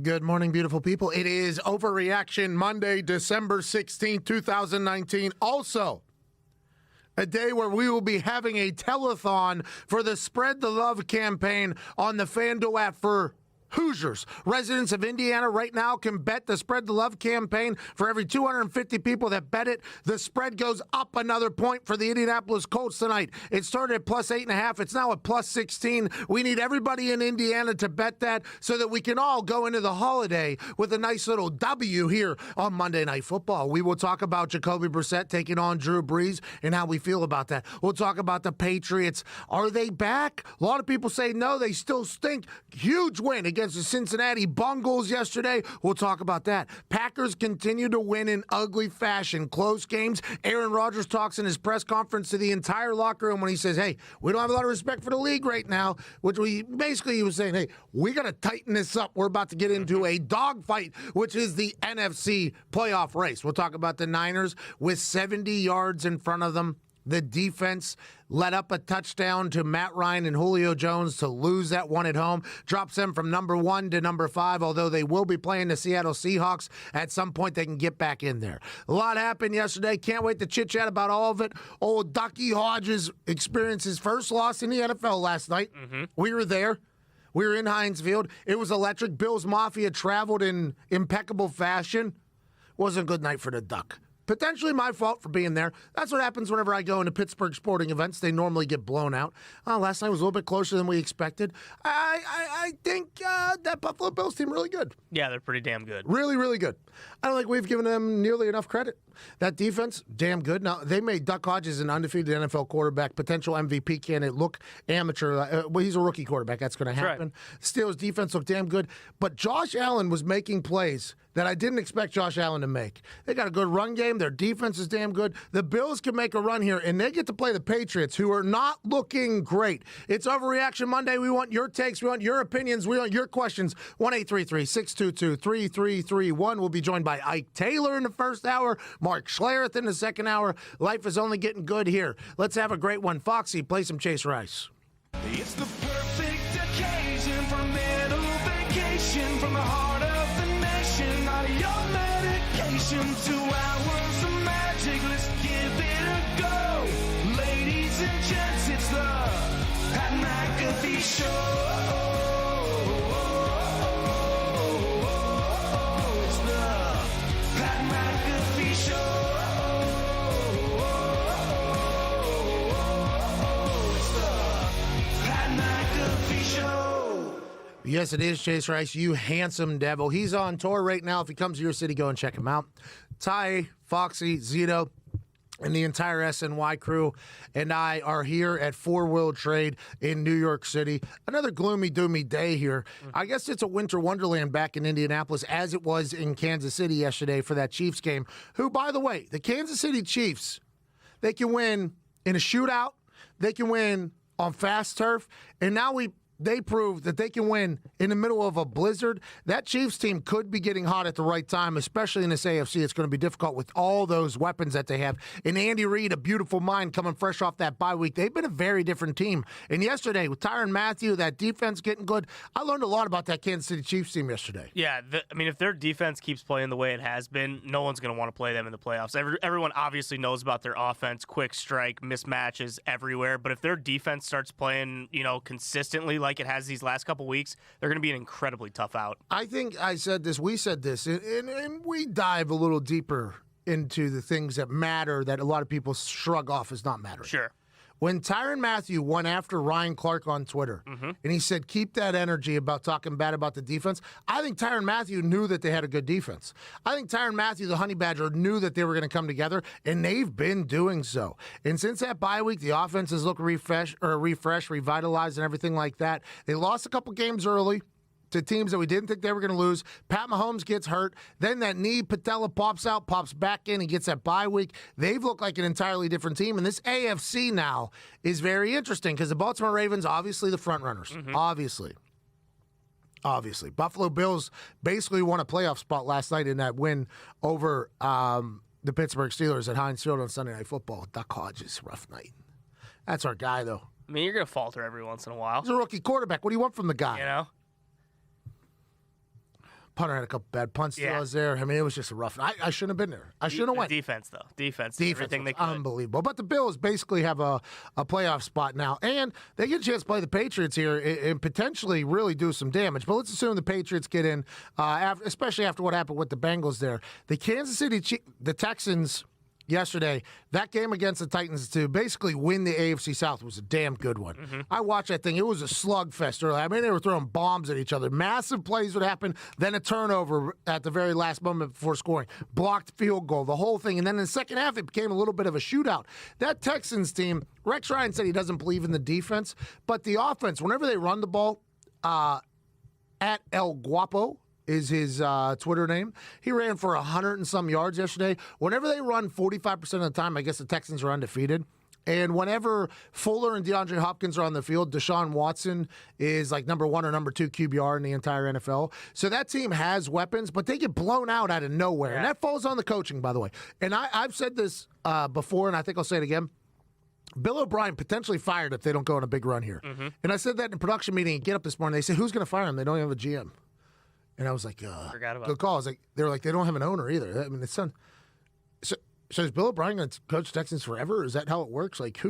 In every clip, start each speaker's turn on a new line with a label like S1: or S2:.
S1: Good morning, beautiful people. It is Overreaction Monday, December 16th, 2019. Also, a day where we will be having a telethon for the Spread the Love campaign on the FanDuel app for Hoosiers. Residents of Indiana right now can bet the Spread the Love campaign. For every 250 people that bet it, the spread goes up another point for the Indianapolis Colts tonight. It started at plus 8.5. It's now at plus 16. We need everybody in Indiana to bet that so that we can all go into the holiday with a nice little W here on Monday Night Football. We will talk about Jacoby Brissett taking on Drew Brees and how we feel about that. We'll talk about the Patriots. Are they back? A lot of people say no, they still stink. Huge win against the Cincinnati Bungles yesterday. We'll talk about that. Packers continue to win in ugly fashion. Close games. Aaron Rodgers talks in his press conference to the entire locker room when he says, hey, we don't have a lot of respect for the league right now, which he was saying, hey, we got to tighten this up. We're about to get into a dogfight, which is the NFC playoff race. We'll talk about the Niners with 70 yards in front of them. The defense let up a touchdown to Matt Ryan and Julio Jones to lose that one at home. Drops them from number 1 to number 5, although they will be playing the Seattle Seahawks. At some point, they can get back in there. A lot happened yesterday. Can't wait to chit-chat about all of it. Old Ducky Hodges experienced his first loss in the NFL last night. We were there. We were in Heinz Field. It was electric. Bills Mafia traveled in impeccable fashion. Wasn't a good night for the Duck. Potentially my fault for being there. That's what happens whenever I go into Pittsburgh sporting events. They normally get blown out. Last night was a little bit closer than we expected. I think that Buffalo Bills team really good.
S2: Yeah, they're pretty damn good.
S1: Really, really good. I don't think we've given them nearly enough credit. That defense, damn good. Now, they made Duck Hodges an undefeated NFL quarterback, potential MVP candidate, look amateur. Well, he's a rookie quarterback. That's going to happen. Right. Steelers defense looked damn good. But Josh Allen was making plays that I didn't expect Josh Allen to make. They got a good run game. Their defense is damn good. The Bills can make a run here, and they get to play the Patriots, who are not looking great. It's Overreaction Monday. We want your takes. We want your opinions. We want your questions. 1-833-622-3331. We'll be joined by Ike Taylor in the first hour, Mark Schlereth in the second hour. Life is only getting good here. Let's have a great one. Foxy, play some Chase Rice.
S3: It's the perfect occasion for a little vacation from the heart of the nation. Not your medication. 2 hours of magic. Let's give it a go. Ladies and gents, it's the Pat McAfee Show. It's the Pat McAfee Show. It's the Pat McAfee Show.
S1: Yes, it is, Chase Rice, you handsome devil. He's on tour right now. If he comes to your city, go and check him out. Ty, Foxy, Zito, and the entire SNY crew and I are here at Four Wheel Trade in New York City. Another gloomy, doomy day here. I guess it's a winter wonderland back in Indianapolis, as it was in Kansas City yesterday for that Chiefs game, who, by the way, the Kansas City Chiefs, they can win in a shootout. They can win on fast turf. And now they proved that they can win in the middle of a blizzard. That Chiefs team could be getting hot at the right time, especially in this AFC. It's going to be difficult with all those weapons that they have. And Andy Reid, a beautiful mind coming fresh off that bye week. They've been a very different team. And yesterday, with Tyrann Mathieu, that defense getting good, I learned a lot about that Kansas City Chiefs team yesterday.
S2: Yeah, if their defense keeps playing the way it has been, no one's going to want to play them in the playoffs. Everyone obviously knows about their offense, quick strike, mismatches everywhere. But if their defense starts playing, consistently like it has these last couple weeks, they're going to be an incredibly tough out.
S1: I think I said this, we said this, and we dive a little deeper into the things that matter that a lot of people shrug off as not mattering.
S2: Sure.
S1: When Tyrann Mathieu went after Ryan Clark on Twitter, and he said, keep that energy about talking bad about the defense, I think Tyrann Mathieu knew that they had a good defense. I think Tyrann Mathieu, the Honey Badger, knew that they were going to come together, and they've been doing so. And since that bye week, the offenses look refreshed, revitalized, and everything like that. They lost a couple games early to teams that we didn't think they were going to lose. Pat Mahomes gets hurt. Then that knee patella pops out, pops back in. He gets that bye week. They've looked like an entirely different team. And this AFC now is very interesting because the Baltimore Ravens, obviously the front runners. Obviously. Buffalo Bills basically won a playoff spot last night in that win over the Pittsburgh Steelers at Heinz Field on Sunday Night Football. Duck Hodges, rough night. That's our guy, though.
S2: You're going to falter every once in a while.
S1: He's a rookie quarterback. What do you want from the guy? Punter had a couple bad punts to us there. I mean, it was just a rough. I shouldn't have been there. I shouldn't have went.
S2: Defense, though. Defense
S1: Everything
S2: they
S1: was
S2: could.
S1: unbelievable. But the Bills basically have a playoff spot now, and they get a chance to play the Patriots here and potentially really do some damage. But let's assume the Patriots get in, especially after what happened with the Bengals there. The the Texans yesterday, that game against the Titans to basically win the AFC South was a damn good one. Mm-hmm. I watched that thing. It was a slugfest early. I mean, they were throwing bombs at each other. Massive plays would happen, then a turnover at the very last moment before scoring. Blocked field goal, the whole thing. And then in the second half, it became a little bit of a shootout. That Texans team, Rex Ryan said he doesn't believe in the defense, but the offense, whenever they run the ball, at El Guapo, is his Twitter name. He ran for 100 and some yards yesterday. Whenever they run 45% of the time, I guess the Texans are undefeated. And whenever Fuller and DeAndre Hopkins are on the field, Deshaun Watson is like number 1 or number 2 QBR in the entire NFL. So that team has weapons, but they get blown out of nowhere. Yeah. And that falls on the coaching, by the way. And I've said this before, and I think I'll say it again. Bill O'Brien potentially fired if they don't go on a big run here. Mm-hmm. And I said that in a production meeting. Get up this morning. They said, who's going to fire him? They don't have a GM. And I was like, good call. I was like, they were like, they don't have an owner either. I mean, it's son. So is Bill O'Brien going to coach Texans forever? Is that how it works? Like,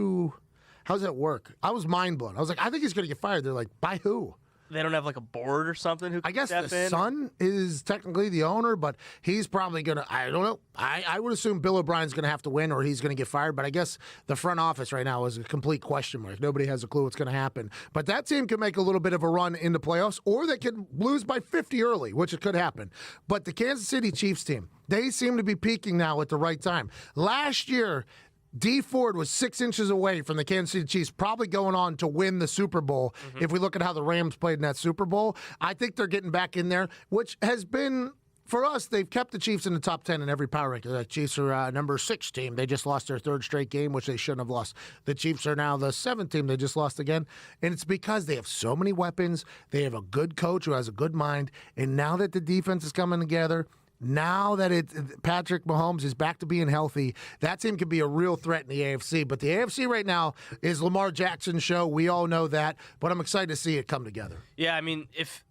S1: how's that work? I was mind blown. I was like, I think he's going to get fired. They're like, by who?
S2: They don't have like a board or something who can
S1: I guess
S2: step
S1: the
S2: in?
S1: son is technically the owner, but he's probably going to, I don't know. I would assume Bill O'Brien's going to have to win or he's going to get fired, but I guess the front office right now is a complete question mark. Nobody has a clue what's going to happen. But that team could make a little bit of a run in the playoffs, or they could lose by 50 early, which it could happen. But the Kansas City Chiefs team, they seem to be peaking now at the right time. Last year, D Ford was 6 inches away from the Kansas City Chiefs, probably going on to win the Super Bowl. Mm-hmm. If we look at how the Rams played in that Super Bowl, I think they're getting back in there, which has been, for us, they've kept the Chiefs in the top 10 in every power ranking. The Chiefs are number 6 team. They just lost their 3rd straight game, which they shouldn't have lost. The Chiefs are now the 7th team. They just lost again. And it's because they have so many weapons. They have a good coach who has a good mind. And now that the defense is coming together, now that Patrick Mahomes is back to being healthy, that team could be a real threat in the AFC. But the AFC right now is Lamar Jackson's show. We all know that. But I'm excited to see it come together.
S2: Yeah, I mean, if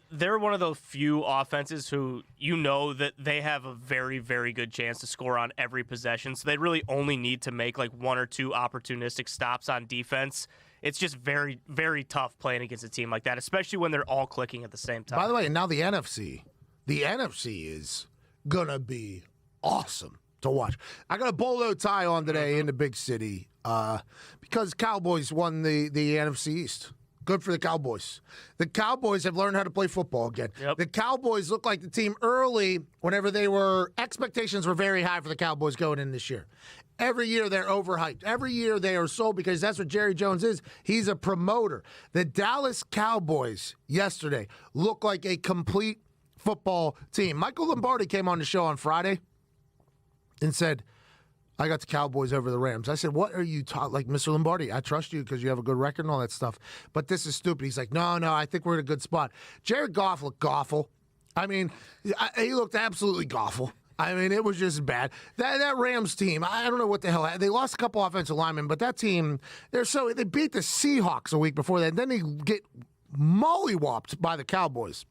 S2: they're one of those few offenses who you know that they have a very, very good chance to score on every possession. So they really only need to make like 1 or 2 opportunistic stops on defense. It's just very, very tough playing against a team like that, especially when they're all clicking at the same time.
S1: By the way, and now the NFC. The NFC is going to be awesome to watch. I got a bolo tie on today in the big city because Cowboys won the NFC East. Good for the Cowboys. The Cowboys have learned how to play football again. Yep. The Cowboys look like the team early whenever expectations were very high for the Cowboys going in this year. Every year they're overhyped. Every year they are sold because that's what Jerry Jones is. He's a promoter. The Dallas Cowboys yesterday look like a complete football team. Michael Lombardi came on the show on Friday and said, I got the Cowboys over the Rams. I said, what are you talking? Like, Mr. Lombardi, I trust you because you have a good record and all that stuff. But this is stupid. He's like, no, I think we're in a good spot. Jared Goff looked awful. I mean, he looked absolutely awful. I mean, it was just bad. That Rams team, I don't know what the hell. They lost a couple offensive linemen, but that team, they beat the Seahawks a week before that. And then they get mollywopped by the Cowboys.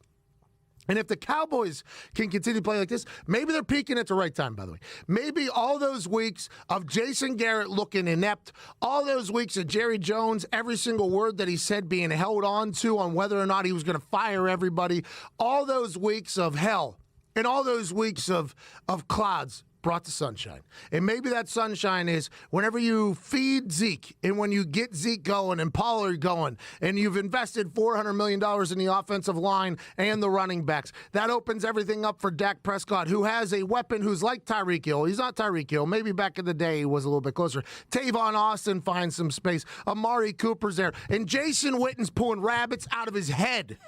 S1: And if the Cowboys can continue to play like this, maybe they're peaking at the right time, by the way. Maybe all those weeks of Jason Garrett looking inept, all those weeks of Jerry Jones, every single word that he said being held on to on whether or not he was going to fire everybody, all those weeks of hell and all those weeks of clouds brought the sunshine. And maybe that sunshine is whenever you feed Zeke and when you get Zeke going and Pollard going and you've invested $400 million in the offensive line and the running backs, that opens everything up for Dak Prescott, who has a weapon who's like Tyreek Hill. He's not Tyreek Hill. Maybe back in the day he was a little bit closer. Tavon Austin finds some space. Amari Cooper's there. And Jason Witten's pulling rabbits out of his head.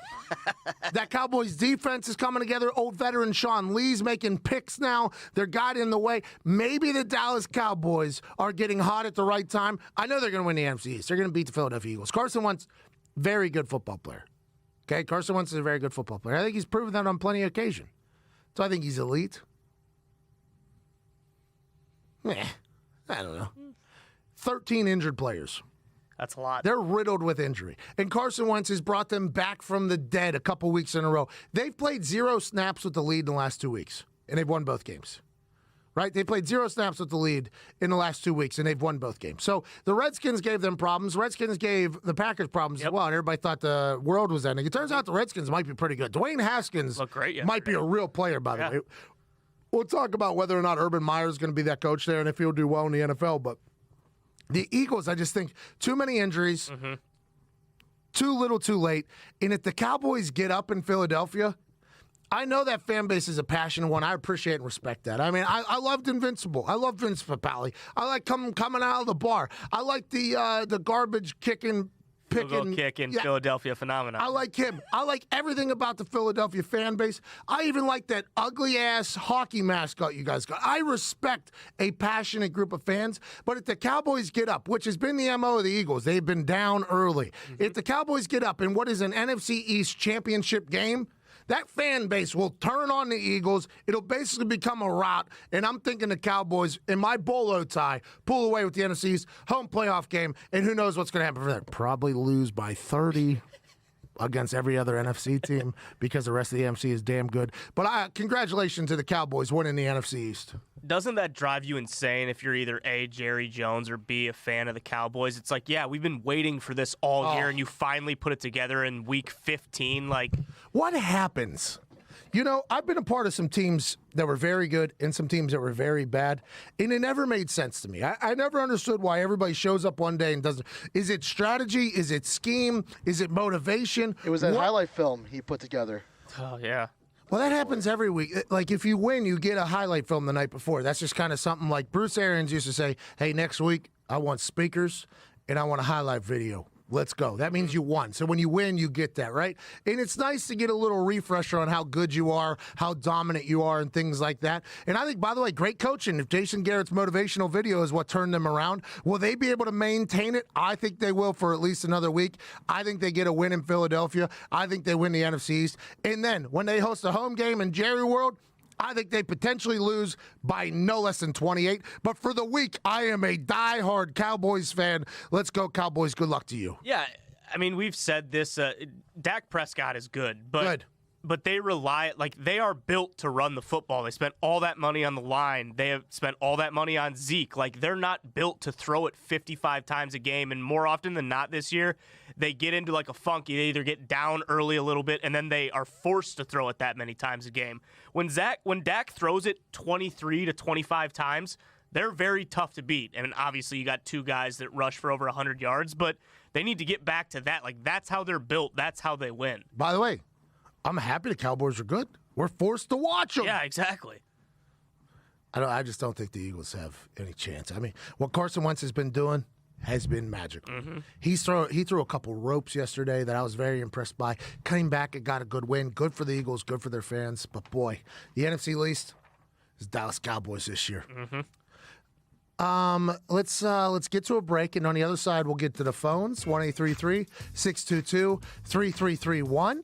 S1: That Cowboys defense is coming together. Old veteran Sean Lee's making picks now. They're guiding the way. Maybe the Dallas Cowboys are getting hot at the right time. I know they're going to win the NFC East. They're going to beat the Philadelphia Eagles. Carson Wentz, very good football player. Okay, Carson Wentz is a very good football player. I think he's proven that on plenty of occasion. So I think he's elite. I don't know. 13 injured players.
S2: That's a lot.
S1: They're riddled with injury. And Carson Wentz has brought them back from the dead a couple weeks in a row. They've played 0 snaps with the lead in the last 2 weeks, and they've won both games. Right? They played 0 snaps with the lead in the last 2 weeks, and they've won both games. So the Redskins gave them problems. Redskins gave the Packers problems as well, and everybody thought the world was ending. It turns out the Redskins might be pretty good. Dwayne Haskins
S2: looked great
S1: might be a real player, by the way. We'll talk about whether or not Urban Meyer is going to be that coach there and if he'll do well in the NFL. But the Eagles, I just think, too many injuries, too little too late. And if the Cowboys get up in Philadelphia, I know that fan base is a passionate one. I appreciate and respect that. I mean, I loved Invincible. I love Vince Papale. I like coming out of the bar. I like the garbage kicking, picking.
S2: Philadelphia phenomenon.
S1: I like him. I like everything about the Philadelphia fan base. I even like that ugly-ass hockey mascot you guys got. I respect a passionate group of fans, but if the Cowboys get up, which has been the MO of the Eagles, they've been down early. If the Cowboys get up in what is an NFC East championship game, that fan base will turn on the Eagles. It'll basically become a rout. And I'm thinking the Cowboys, in my bolo tie, pull away with the NFC's home playoff game. And who knows what's going to happen from there. Probably lose by 30 against every other NFC team because the rest of the NFC is damn good. But congratulations to the Cowboys winning the NFC East.
S2: Doesn't that drive you insane if you're either A, Jerry Jones, or B, a fan of the Cowboys? It's like, yeah, we've been waiting for this all year, and you finally put it together in week 15. Like,
S1: what happens? You know, I've been a part of some teams that were very good and some teams that were very bad, and it never made sense to me. I never understood why everybody shows up one day and doesn't. Is it strategy? Is it scheme? Is it motivation?
S4: It was that highlight film he put together.
S2: Oh, yeah.
S1: Well, that happens every week. Like, if you win, you get a highlight film the night before. That's just kind of something like Bruce Arians used to say, hey, next week, I want speakers and I want a highlight video. Let's go. That means you won. So when you win, you get that, right? And it's nice to get a little refresher on how good you are, how dominant you are, and things like that. And I think, by the way, great coaching. If Jason Garrett's motivational video is what turned them around, will they be able to maintain it? I think they will for at least another week. I think they get a win in Philadelphia. I think they win the NFC East. And then when they host a home game in Jerry World, I think they potentially lose by no less than 28. But for the week, I am a diehard Cowboys fan. Let's go, Cowboys. Good luck to you.
S2: Yeah, I mean, we've said this. Dak Prescott is good, but they rely, like, they are built to run the football. They spent all that money on the line. They have spent all that money on Zeke. Like, they're not built to throw it 55 times a game. And more often than not this year, they get into like a funk. They either get down early a little bit, and then they are forced to throw it that many times a game. When Dak throws it 23 to 25 times, they're very tough to beat. And obviously you got two guys that rush for over 100 yards, but they need to get back to that. Like, that's how they're built. That's how they win.
S1: By the way, I'm happy the Cowboys are good. We're forced to watch them.
S2: Yeah, exactly.
S1: I just don't think the Eagles have any chance. I mean, what Carson Wentz has been doing has been magical. He threw a couple ropes yesterday that I was very impressed by. Came back and got a good win. Good for the Eagles. Good for their fans. But boy, the NFC East is Dallas Cowboys this year. Let's get to a break, and on the other side, we'll get to the phones. 1-833-622-3331.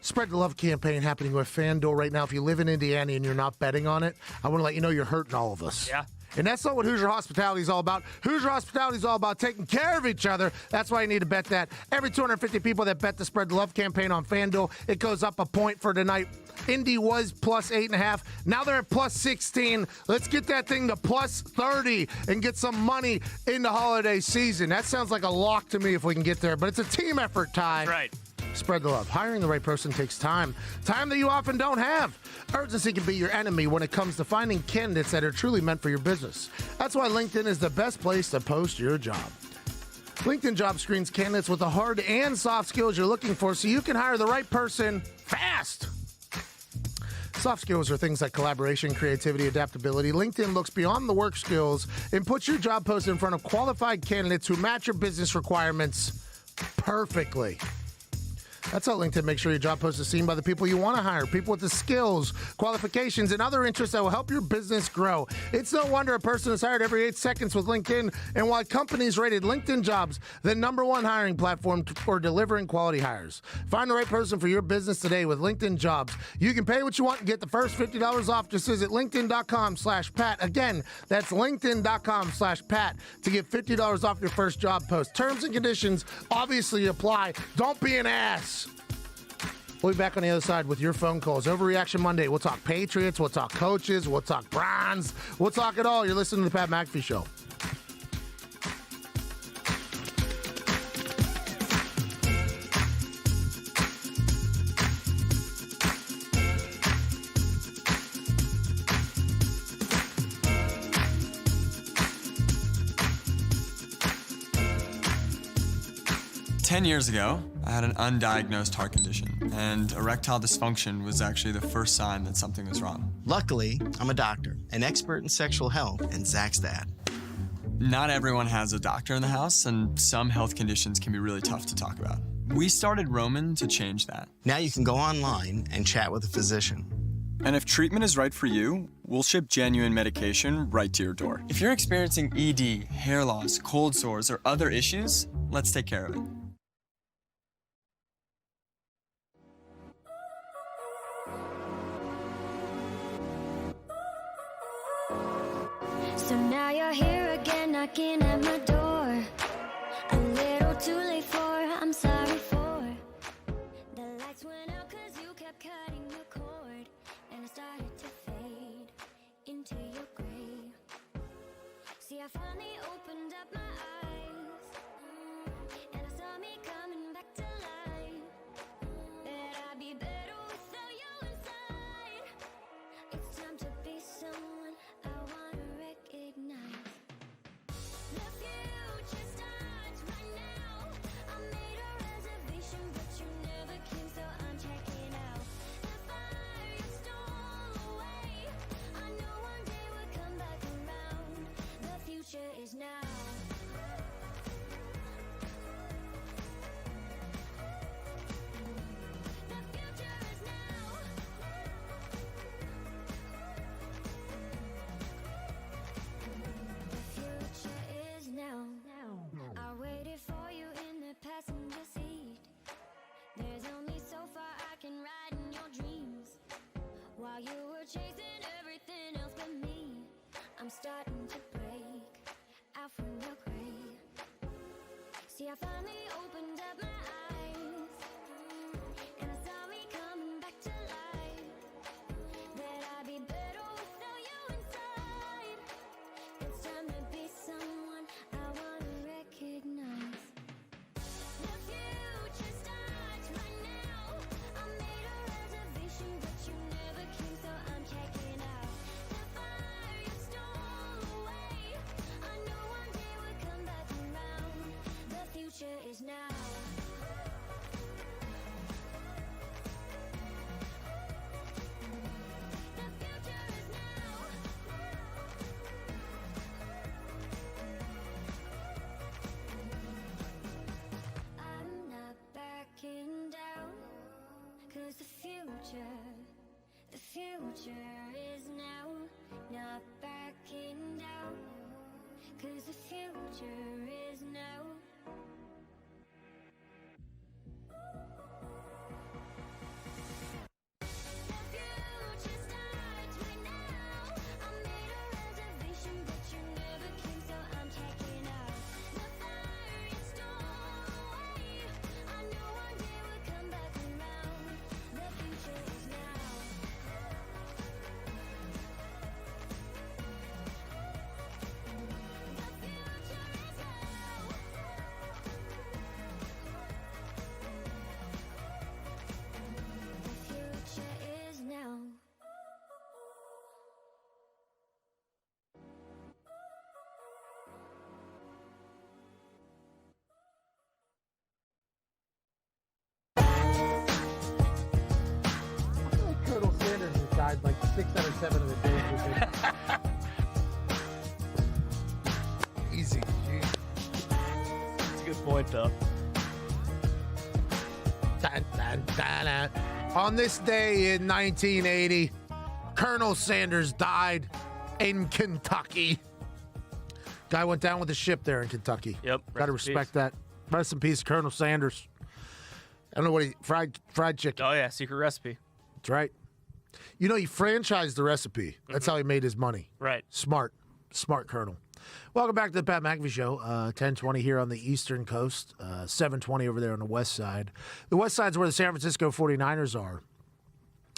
S1: Spread the Love campaign happening with FanDuel right now. If you live in Indiana and you're not betting on it, I want to let you know you're hurting all of us.
S2: Yeah.
S1: And that's not what Hoosier Hospitality is all about. Hoosier Hospitality is all about taking care of each other. That's why you need to bet that. Every 250 people that bet the Spread the Love campaign on FanDuel, it goes up a point for tonight. Indy was plus 8.5. Now they're at plus 16. Let's get that thing to plus 30 and get some money in the holiday season. That sounds like a lock to me if we can get there, but it's a team effort, Ty.
S2: That's right.
S1: Spread the love. Hiring the right person takes time. Time that you often don't have. Urgency can be your enemy when it comes to finding candidates that are truly meant for your business. That's why LinkedIn is the best place to post your job. LinkedIn job screens candidates with the hard and soft skills you're looking for so you can hire the right person fast. Soft skills are things like collaboration, creativity, adaptability. LinkedIn looks beyond the work skills and puts your job post in front of qualified candidates who match your business requirements perfectly. That's how LinkedIn makes sure your job post is seen by the people you want to hire, people with the skills, qualifications, and other interests that will help your business grow. It's no wonder a person is hired every 8 seconds with LinkedIn, and why companies rated LinkedIn Jobs the #1 hiring platform for delivering quality hires. Find the right person for your business today with LinkedIn Jobs. You can pay what you want and get the first $50 off. Just visit linkedin.com/Pat. Again, that's linkedin.com/Pat to get $50 off your first job post. Terms and conditions obviously apply. Don't be an ass. We'll be back on the other side with your phone calls. Overreaction Monday. We'll talk Patriots. We'll talk coaches. We'll talk Browns. We'll talk it all. You're listening to the Pat McAfee Show.
S5: Ten years ago, I had an undiagnosed heart condition, and erectile dysfunction was actually the first sign that something was wrong.
S6: Luckily, I'm a doctor, an expert in sexual health, and Zach's dad.
S5: Not everyone has a doctor in the house, and some health conditions can be really tough to talk about. We started Roman to change that.
S6: Now you can go online and chat with a physician.
S5: And if treatment is right for you, we'll ship genuine medication right to your door. If you're experiencing ED, hair loss, cold sores, or other issues, let's take care of it.
S7: So now you're here again, knocking at my door. A little too late for, I'm sorry for. The lights went out 'cause you kept cutting the cord, and I started to fade into your gray. See, I finally opened up my eyes, and I saw me coming back to life. That I'd be better without you inside. It's time to be someone I wanna recognize. The future starts right now. I made a reservation, but you never came, so I'm checking out. The fire you stole away. I know one day we'll come back around. The future is now. The future is now. The future is now. I waited for you in the passenger seat. There's only so far I can ride in your dreams. While you were chasing everything else but me, I'm starting to break out from your grave. See, I finally opened up my eyes, and I saw me coming back to life. That I'd be better without you inside. It's time to be someone I wanna recognize. The future starts right now. I made a reservation, but you never came, so I'm checking out. The fire you stole away. I know one day we'll come back around. The future is now. The future is now. I'm not backing down, 'cause the future is now. Not backing down, 'cause the future is now. The future starts right now. I made a reservation, but you never came, so I'm checking out. The fire you stole away. I know one day we'll come back around. The future is now. The future is now. The future is now.
S1: Colonel Sanders has died like 6 out of 7 of the days we've been. Easy.
S2: That's a good point, though.
S1: Dun, dun. On this day in 1980, Colonel Sanders died in Kentucky. Guy went down with a ship there in Kentucky.
S2: Yep.
S1: Got to respect that. Rest in peace, Colonel Sanders. I don't know what he fried chicken.
S2: Oh yeah, secret recipe.
S1: That's right. You know, he franchised the recipe. That's how he made his money.
S2: Right.
S1: Smart Colonel. Welcome back to the Pat McAfee Show. 10:20 here on the Eastern Coast, 7:20 over there on the West Side. The West Side's where the San Francisco 49ers are.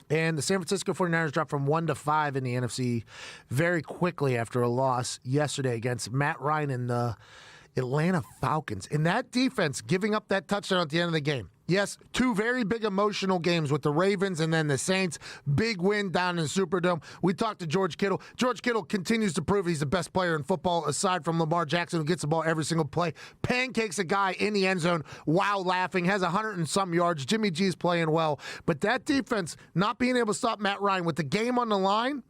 S1: And the San Francisco 49ers dropped from 1 to 5 in the NFC very quickly after a loss yesterday against Matt Ryan and the Atlanta Falcons. And that defense giving up that touchdown at the end of the game. Yes, two very big emotional games with the Ravens and then the Saints. Big win down in the Superdome. We talked to George Kittle. George Kittle continues to prove he's the best player in football aside from Lamar Jackson, who gets the ball every single play. Pancakes a guy in the end zone while laughing. Has 100 and some yards. Jimmy G's playing well. But that defense not being able to stop Matt Ryan with the game on the line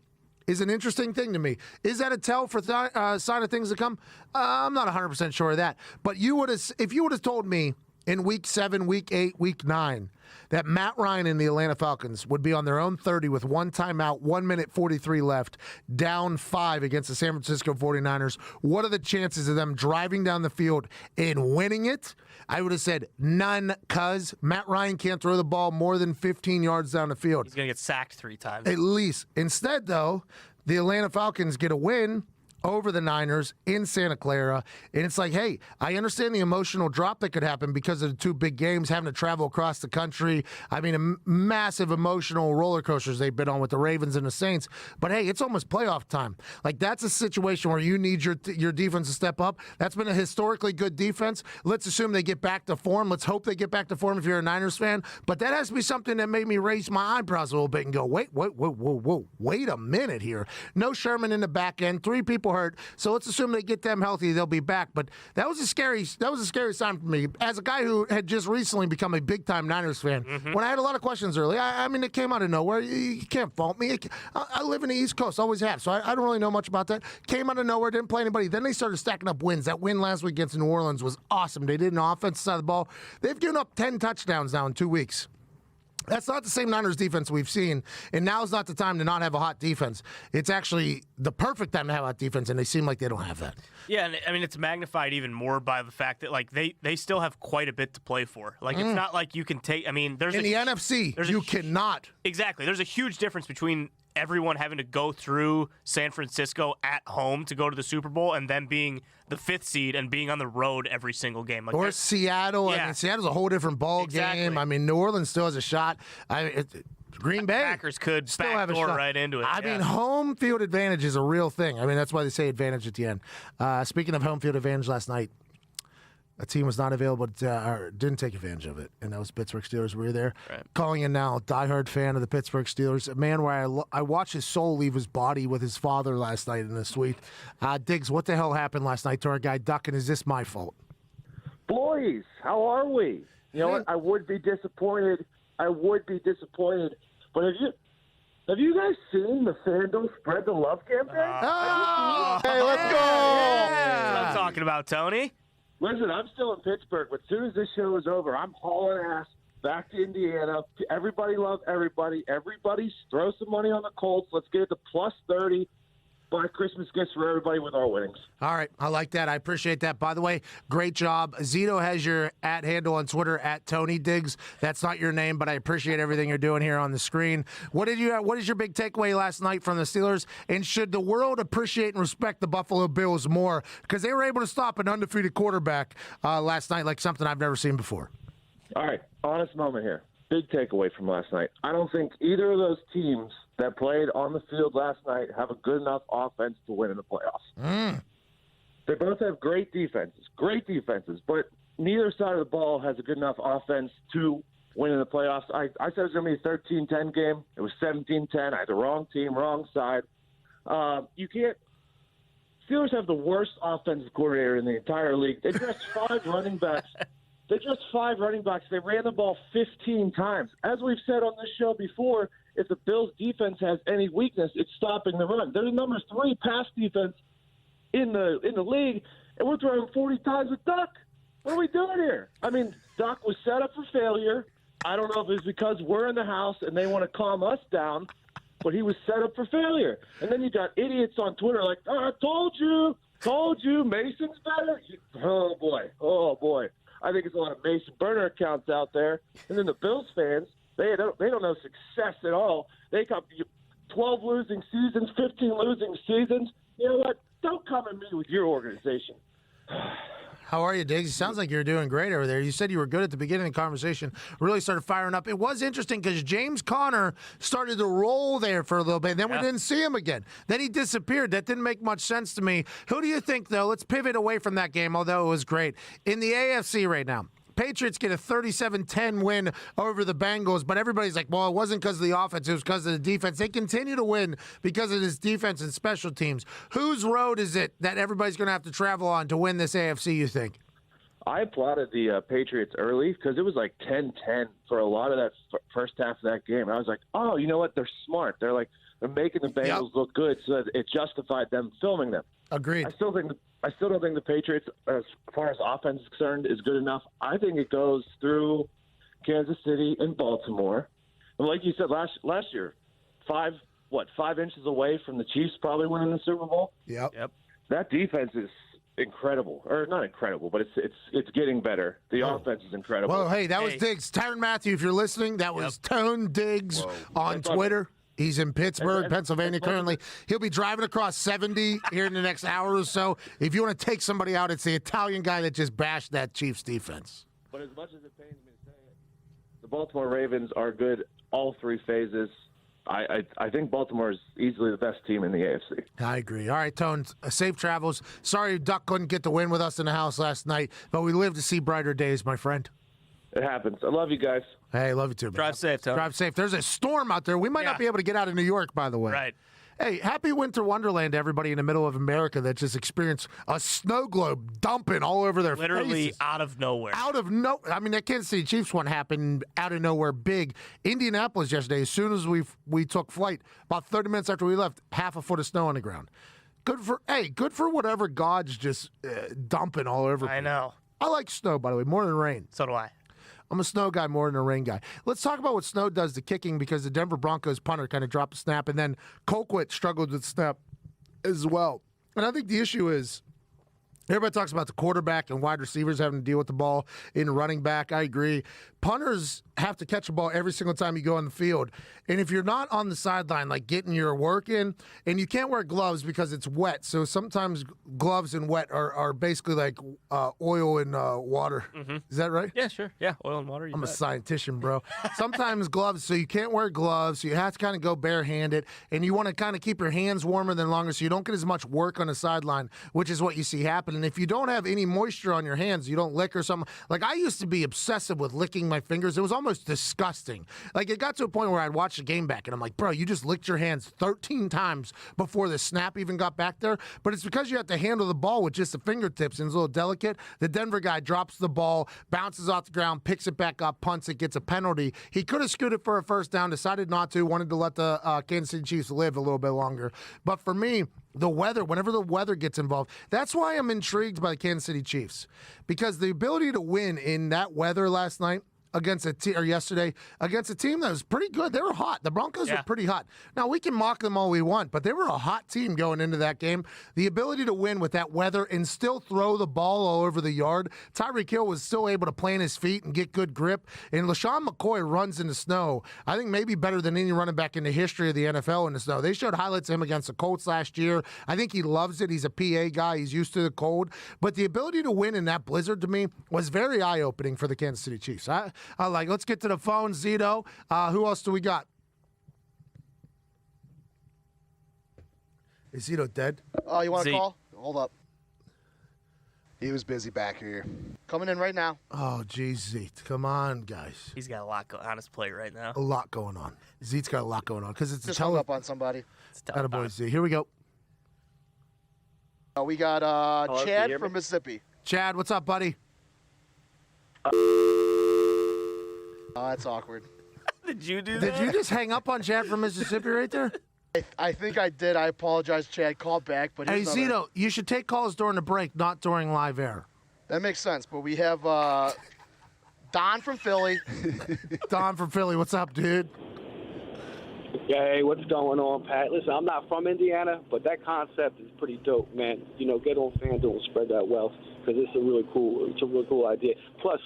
S1: is an interesting thing to me. Is that a tell for sign of things to come? I'm not 100% sure of that. But if you would have told me in Week 7, Week 8, Week 9, that Matt Ryan and the Atlanta Falcons would be on their own 30 with one timeout, 1 minute 43 left, down 5 against the San Francisco 49ers, what are the chances of them driving down the field and winning it? I would have said none, because Matt Ryan can't throw the ball more than 15 yards down the field.
S2: He's going to get sacked 3 times.
S1: At least. Instead, though, the Atlanta Falcons get a win over the Niners in Santa Clara. And it's like, hey, I understand the emotional drop that could happen because of the two big games, having to travel across the country. I mean, massive emotional roller coasters they've been on with the Ravens and the Saints. But hey, it's almost playoff time. Like, that's a situation where you need your defense to step up. That's been a historically good defense. Let's assume they get back to form. Let's hope they get back to form if you're a Niners fan. But that has to be something that made me raise my eyebrows a little bit and go, wait a minute here. No Sherman in the back end. 3 people hurt, so let's assume they get them healthy, they'll be back. But that was a scary sign for me as a guy who had just recently become a big time Niners fan. When I had a lot of questions early, I mean, it came out of nowhere. You can't fault me. I live in the East Coast, always have, so I don't really know much about that. Came out of nowhere, didn't play anybody. Then they started stacking up wins. That win last week against New Orleans was awesome. They did an offensive side of the ball. They've given up 10 touchdowns now in 2 weeks. That's not the same Niners defense we've seen, and now's not the time to not have a hot defense. It's actually the perfect time to have a hot defense, and they seem like they don't have that.
S2: Yeah, and I mean, it's magnified even more by the fact that, like, they still have quite a bit to play for. Like, it's not like you can take, I mean, there's
S1: in the NFC, you cannot.
S2: Exactly. There's a huge difference between everyone having to go through San Francisco at home to go to the Super Bowl and then being the 5th seed and being on the road every single game. Like,
S1: or Seattle.
S2: Yeah.
S1: I mean, Seattle's a whole different ball game. I mean, New Orleans still has a shot. Green Bay.
S2: Packers could
S1: still have a
S2: backdoor
S1: shot
S2: right into it.
S1: I mean, home field advantage is a real thing. I mean, that's why they say advantage at the end. Speaking of home field advantage, last night, a team was not available or didn't take advantage of it, and that was Pittsburgh Steelers. We were there.
S2: Right.
S1: Calling in now, diehard fan of the Pittsburgh Steelers. A man where I watched his soul leave his body with his father last night in the suite. Diggs, what the hell happened last night to our guy Duck, and is this my fault?
S8: Boys, how are we? You know what? I would be disappointed. But have you guys seen the FanDuel Spread the Love campaign?
S1: Hey, let's go!
S2: That's what I'm talking about, Tony.
S8: Listen, I'm still in Pittsburgh, but as soon as this show is over, I'm hauling ass back to Indiana. Everybody love everybody. Everybody throw some money on the Colts. Let's get it to plus 30. Buy Christmas gifts for everybody with our winnings.
S1: All right. I like that. I appreciate that. By the way, great job. Zito has your @ handle on Twitter @ Tony Diggs. That's not your name, but I appreciate everything you're doing here on the screen. What is your big takeaway last night from the Steelers? And should the world appreciate and respect the Buffalo Bills more? Because they were able to stop an undefeated quarterback last night like something I've never seen before.
S8: All right. Honest moment here. Big takeaway from last night. I don't think either of those teams that played on the field last night have a good enough offense to win in the playoffs. They both have great defenses, but neither side of the ball has a good enough offense to win in the playoffs. I said it was going to be a 13-10 game. It was 17-10. I had the wrong team, wrong side. You can't – Steelers have the worst offensive coordinator in the entire league. They dressed 5 running backs. They ran the ball 15 times. As we've said on this show before, if the Bills' defense has any weakness, it's stopping the run. They're the number 3 pass defense in the league, and we're throwing 40 times with Duck. What are we doing here? I mean, Duck was set up for failure. I don't know if it's because we're in the house and they want to calm us down, but he was set up for failure. And then you got idiots on Twitter like, I told you, Mason's better. Oh, boy. I think it's a lot of Mason burner accounts out there. And then the Bills fans, they don't know success at all. They come 12 losing seasons, 15 losing seasons. You know what? Don't come at me with your organization.
S1: How are you, Diggs? It sounds like you're doing great over there. You said you were good at the beginning of the conversation, really started firing up. It was interesting because James Conner started to roll there for a little bit, and then we didn't see him again. Then he disappeared. That didn't make much sense to me. Who do you think, though? Let's pivot away from that game, although it was great. In the AFC right now, Patriots get a 37-10 win over the Bengals, but everybody's like, well, it wasn't because of the offense, it was because of the defense. They continue to win because of this defense and special teams. Whose road is it that everybody's going to have to travel on to win this AFC, you think?
S8: I applauded the Patriots early because it was like 10-10 for a lot of that first half of that game. I was like, oh, you know what? They're smart. They're making the Bengals look good so that it justified them filming them.
S1: Agreed.
S8: I still don't think the Patriots, as far as offense is concerned, is good enough. I think it goes through Kansas City and Baltimore. And like you said last year, 5 inches away from the Chiefs probably winning the Super Bowl.
S1: Yep.
S8: That defense is incredible, or not incredible, but it's getting better. The offense is incredible.
S1: Well, hey, that was Diggs. Tyron Matthew, if you're listening, that was Tone Diggs on Twitter. He's in Pittsburgh, Pennsylvania currently. He'll be driving across 70 here in the next hour or so. If you want to take somebody out, it's the Italian guy that just bashed that Chiefs defense.
S8: But as much as it pains me to say it, the Baltimore Ravens are good all three phases. I think Baltimore is easily the best team in the AFC.
S1: I agree. All right, Tone, safe travels. Sorry Duck couldn't get the win with us in the house last night, but we live to see brighter days, my friend.
S8: It happens. I love you guys.
S1: Hey, love you too, man.
S2: Drive safe, Tone.
S1: Drive safe. There's a storm out there. We might not be able to get out of New York, by the way.
S2: Right.
S1: Hey, happy winter wonderland to everybody in the middle of America that just experienced a snow globe dumping all over their
S2: Literally
S1: faces.
S2: out of nowhere.
S1: I mean, that Kansas City Chiefs one happened out of nowhere big. Indianapolis yesterday, as soon as we took flight, about 30 minutes after we left, half a foot of snow on the ground. Good for whatever God's just dumping all over.
S2: I know.
S1: I like snow, by the way, more than rain.
S2: So do I.
S1: I'm a snow guy more than a rain guy. Let's talk about what snow does to kicking because the Denver Broncos punter kind of dropped a snap, and then Colquitt struggled with snap as well. And I think the issue is everybody talks about the quarterback and wide receivers having to deal with the ball in running back. I agree. Punters have to catch a ball every single time you go on the field. And if you're not on the sideline, like getting your work in, and you can't wear gloves because it's wet. So sometimes gloves and wet are basically like oil and water. Mm-hmm. Is that right?
S2: Yeah, sure. Yeah, oil and water.
S1: I'm a scientician, bro. Sometimes gloves, so you can't wear gloves. So you have to kind of go barehanded. And you want to kind of keep your hands warmer than longer so you don't get as much work on the sideline, which is what you see happen. And if you don't have any moisture on your hands, you don't lick or something. Like I used to be obsessive with licking my fingers. It was almost disgusting. Like it got to a point where I'd watch the game back and I'm like, bro, you just licked your hands 13 times before the snap even got back there. But it's because you have to handle the ball with just the fingertips and it's a little delicate. The Denver guy drops the ball, bounces off the ground, picks it back up, punts it, gets a penalty. He could have scooted for a first down, decided not to, wanted to let the Kansas City Chiefs live a little bit longer. But for me, the weather, whenever the weather gets involved, that's why I'm intrigued by the Kansas City Chiefs. Because the ability to win in that weather last night, against yesterday against a team that was pretty good. They were hot. The Broncos were pretty hot. Now, we can mock them all we want, but they were a hot team going into that game. The ability to win with that weather and still throw the ball all over the yard. Tyreek Hill was still able to plant his feet and get good grip. And LaShawn McCoy runs in the snow, I think maybe better than any running back in the history of the NFL in the snow. They showed highlights of him against the Colts last year. I think he loves it. He's a PA guy. He's used to the cold. But the ability to win in that blizzard to me was very eye-opening for the Kansas City Chiefs. I like. Let's get to the phone, Zito. Who else do we got? Is Zito dead?
S4: Oh, you want to call? Hold up. He was busy back here. Coming in right now.
S1: Oh, geez, Zeke. Come on, guys.
S2: He's got a lot on his plate right now.
S1: A lot going on. Zeke's got a lot going on because it's
S4: just hung up on somebody.
S1: Attaboy, Z. Here we go.
S4: We got Chad from Mississippi.
S1: Chad, what's up, buddy?
S4: Oh, that's awkward.
S2: Did you do that?
S1: Did you just hang up on Chad from Mississippi right there?
S4: I think I did. I apologize, Chad. Call back. But
S1: hey, Zito, you should take calls during the break, not during live air.
S4: That makes sense. But we have Don from Philly.
S1: Don from Philly, what's up, dude?
S9: Hey, what's going on, Pat? Listen, I'm not from Indiana, but that concept is pretty dope, man. You know, get on FanDuel and spread that wealth because it's a really cool idea. Plus,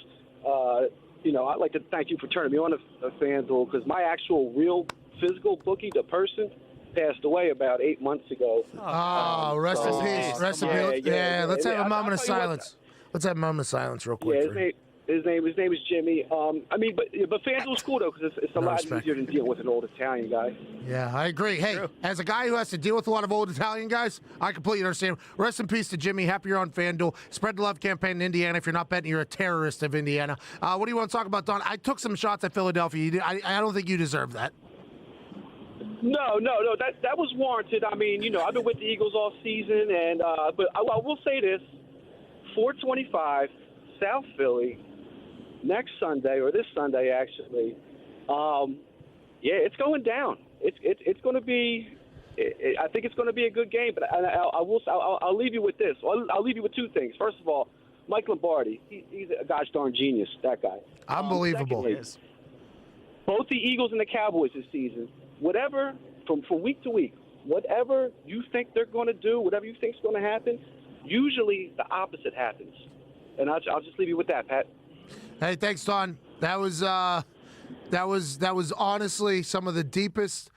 S9: you know, I'd like to thank you for turning me on to FanDuel because my actual real physical bookie, the person, passed away about 8 months ago.
S1: Oh, rest in peace. Rest in peace. Yeah, let's have a moment of silence. Let's have a moment of silence real quick.
S9: Yeah, his name is Jimmy. I mean, but FanDuel's cool though because it's a lot easier than dealing with an old Italian guy.
S1: Yeah, I agree. Hey, as a guy who has to deal with a lot of old Italian guys, I completely understand. Rest in peace to Jimmy. Happy you're on FanDuel. Spread the love campaign in Indiana. If you're not betting, you're a terrorist of Indiana. What do you want to talk about, Don? I took some shots at Philadelphia. I don't think you deserve that.
S9: No, that was warranted. I mean, you know, I've been with the Eagles all season, and but I will say this: 425 South Philly next Sunday, or this Sunday actually. Yeah, it's going down. It's going to be. I think it's going to be a good game. But I'll leave you with this. I'll leave you with two things. First of all, Mike Lombardi. He's a gosh darn genius. That guy.
S1: Unbelievable.
S9: Secondly, both the Eagles and the Cowboys this season. Whatever, from week to week, whatever you think they're going to do, whatever you think is going to happen, usually the opposite happens. And I'll just leave you with that, Pat.
S1: Hey, thanks, Don. That was honestly some of the deepest,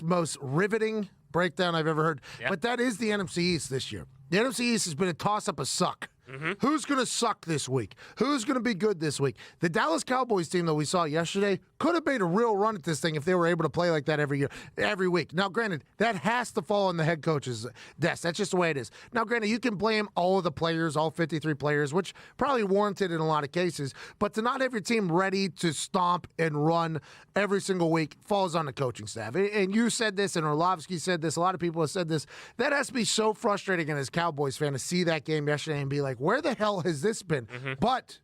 S1: most riveting breakdown I've ever heard. Yep. But that is the NFC East this year. The NFC East has been a toss-up of suck. Mm-hmm. Who's going to suck this week? Who's going to be good this week? The Dallas Cowboys team that we saw yesterday could have made a real run at this thing if they were able to play like that every week. Now, granted, that has to fall on the head coach's desk. That's just the way it is. Now, granted, you can blame all of the players, all 53 players, which probably warranted in a lot of cases, but to not have your team ready to stomp and run every single week falls on the coaching staff. And you said this, and Orlovsky said this, a lot of people have said this. That has to be so frustrating as a Cowboys fan to see that game yesterday and be like, where the hell has this been? Mm-hmm. But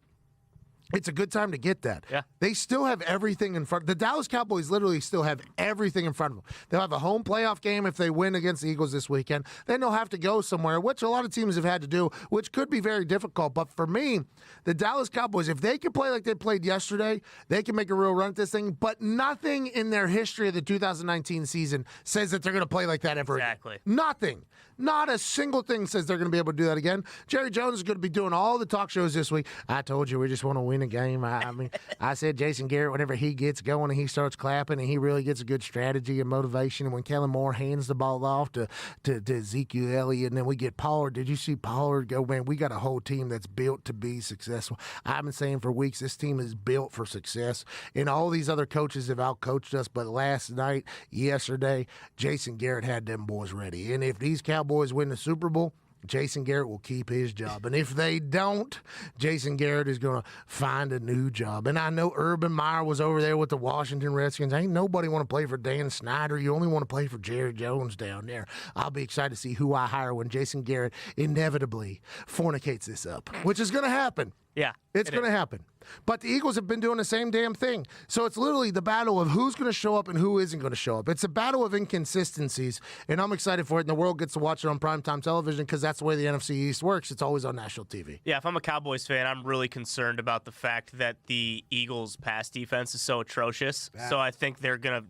S1: it's a good time to get that. Yeah. They still have everything in front. The Dallas Cowboys literally still have everything in front of them. They'll have a home playoff game if they win against the Eagles this weekend. Then they'll have to go somewhere, which a lot of teams have had to do, which could be very difficult. But for me, the Dallas Cowboys, if they can play like they played yesterday, they can make a real run at this thing. But nothing in their history of the 2019 season says that they're going to play like that ever again. Nothing. Not a single thing says they're going to be able to do that again. Jerry Jones is going to be doing all the talk shows this week. I told you we just want to win a game. I mean, I said Jason Garrett, whenever he gets going and he starts clapping and he really gets a good strategy and motivation, and when Kellen Moore hands the ball off to Ezekiel Elliott, and then we get Pollard. Did you see Pollard go? Man, we got a whole team that's built to be successful. I've been saying for weeks this team is built for success, and all these other coaches have outcoached us. But last night, yesterday, Jason Garrett had them boys ready. And if these Cowboys win the Super Bowl, Jason Garrett will keep his job. And if they don't, Jason Garrett is going to find a new job. And I know Urban Meyer was over there with the Washington Redskins. Ain't nobody want to play for Dan Snyder. You only want to play for Jerry Jones down there. I'll be excited to see who I hire when Jason Garrett inevitably fornicates this up, which is going to happen.
S2: Yeah.
S1: It's going to happen. But the Eagles have been doing the same damn thing. So it's literally the battle of who's going to show up and who isn't going to show up. It's a battle of inconsistencies, and I'm excited for it. And the world gets to watch it on primetime television because that's the way the NFC East works. It's always on national TV.
S2: Yeah, if I'm a Cowboys fan, I'm really concerned about the fact that the Eagles' pass defense is so atrocious. So I think they're going to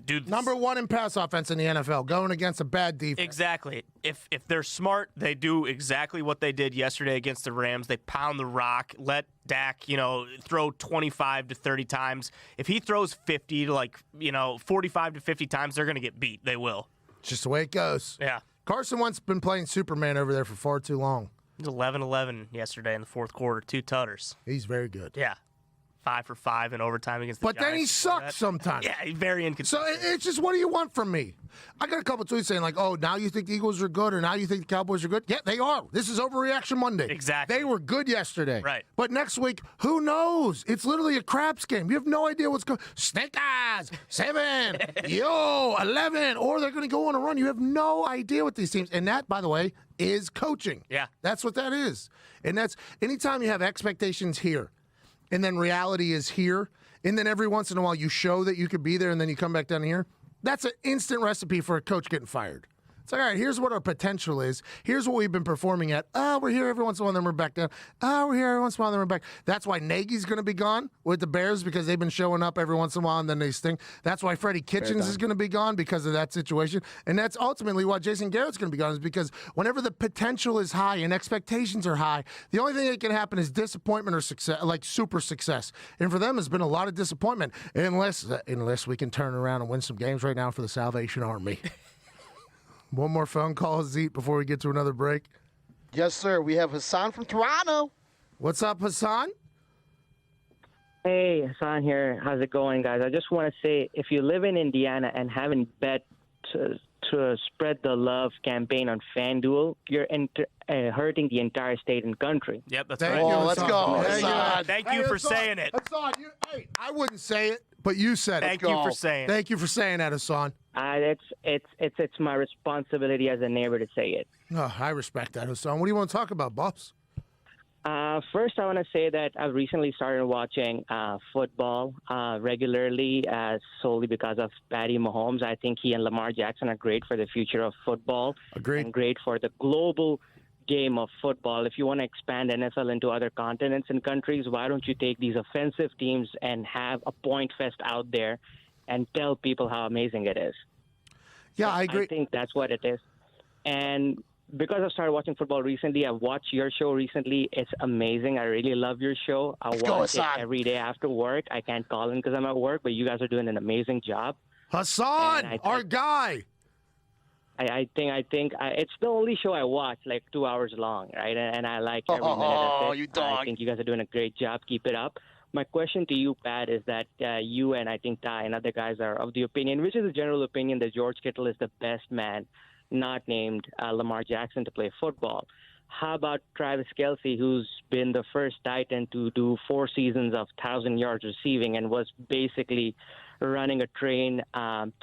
S2: do
S1: number one in pass offense in the NFL, going against a bad defense.
S2: Exactly. If they're smart, they do exactly what they did yesterday against the Rams. They pound the rock, let Dak, throw 25 to 30 times. If he throws 50 to 45 to 50 times, they're going to get beat. They will.
S1: It's just the way it goes.
S2: Yeah.
S1: Carson Wentz been playing Superman over there for far too long.
S2: He was 11-11 yesterday in the fourth quarter, 2 tutters.
S1: He's very good.
S2: Yeah. 5 for 5 in overtime against the Giants.
S1: But then he sucks sometimes.
S2: Yeah, he's very inconsistent.
S1: So it's just, what do you want from me? I got a couple tweets saying now you think the Eagles are good, or now you think the Cowboys are good. Yeah, they are. This is Overreaction Monday.
S2: Exactly.
S1: They were good yesterday.
S2: Right.
S1: But next week, who knows? It's literally a craps game. You have no idea what's going. Snake eyes, 7, 11, or they're going to go on a run. You have no idea what these teams. And that, by the way, is coaching.
S2: Yeah.
S1: That's what that is. And that's anytime you have expectations here, and then reality is here, and then every once in a while you show that you could be there, and then you come back down here, that's an instant recipe for a coach getting fired. It's like, all right, here's what our potential is. Here's what we've been performing at. We're here every once in a while, then we're back down. We're here every once in a while, then we're back. That's why Nagy's going to be gone with the Bears because they've been showing up every once in a while and then they stink. That's why Freddie Kitchens is going to be gone because of that situation. And that's ultimately why Jason Garrett's going to be gone is because whenever the potential is high and expectations are high, the only thing that can happen is disappointment or success, like super success. And for them, has been a lot of disappointment unless we can turn around and win some games right now for the Salvation Army. One more phone call, Zeke, before we get to another break.
S4: Yes, sir. We have Hassan from Toronto.
S1: What's up, Hassan?
S10: Hey, Hassan here. How's it going, guys? I just want to say, if you live in Indiana and haven't bet to spread the love campaign on FanDuel, you're hurting the entire state and country.
S2: Yep, that's
S1: Thank
S2: right.
S1: you,
S4: let's
S1: Hassan.
S4: go,
S1: Thank you.
S4: Hassan.
S2: Thank you for
S1: Hassan,
S2: saying it.
S1: Hassan, I wouldn't say it, but you said it.
S2: Thank you for saying it.
S1: Thank you for saying that, Hassan.
S10: It's my responsibility as a neighbor to say it.
S1: Oh, I respect that, Hassan. What do you want to talk about, boss?
S10: First, I want to say that I've recently started watching football regularly solely because of Patty Mahomes. I think he and Lamar Jackson are great for the future of football.
S1: Agreed.
S10: And great for the global game of football. If you want to expand NFL into other continents and countries, why don't you take these offensive teams and have a point fest out there and tell people how amazing it is?
S1: Yeah, I agree.
S10: I think that's what it is. And because I started watching football recently, I've watched your show recently. It's amazing. I really love your show. I watch it every day after work. I can't call in because I'm at work, but you guys are doing an amazing job.
S1: Hassan, our guy.
S10: I think it's the only show I watch, like 2 hours long, right? And I like every minute of it.
S4: You dog.
S10: I think you guys are doing a great job. Keep it up. My question to you, Pat, is that you and I think Ty and other guys are of the opinion, which is a general opinion, that George Kittle is the best man, not named Lamar Jackson, to play football. How about Travis Kelce, who's been the first tight end to do 4 seasons of 1,000 yards receiving and was basically running a train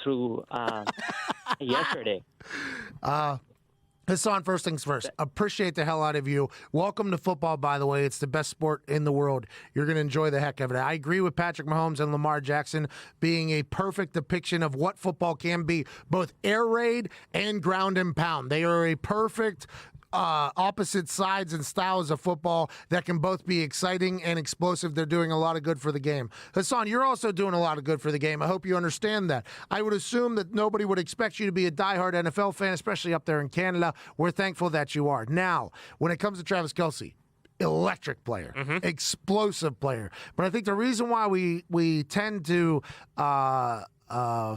S10: through yesterday?
S1: Hassan, first things first, appreciate the hell out of you. Welcome to football, by the way. It's the best sport in the world. You're going to enjoy the heck of it. I agree with Patrick Mahomes and Lamar Jackson being a perfect depiction of what football can be, both air raid and ground and pound. They are a perfect opposite sides and styles of football that can both be exciting and explosive. They're doing a lot of good for the game. Hassan, you're also doing a lot of good for the game. I hope you understand that. I would assume that nobody would expect you to be a diehard NFL fan, especially up there in Canada. We're thankful that you are. Now, when it comes to Travis Kelce, electric player, explosive player. But I think the reason why we tend to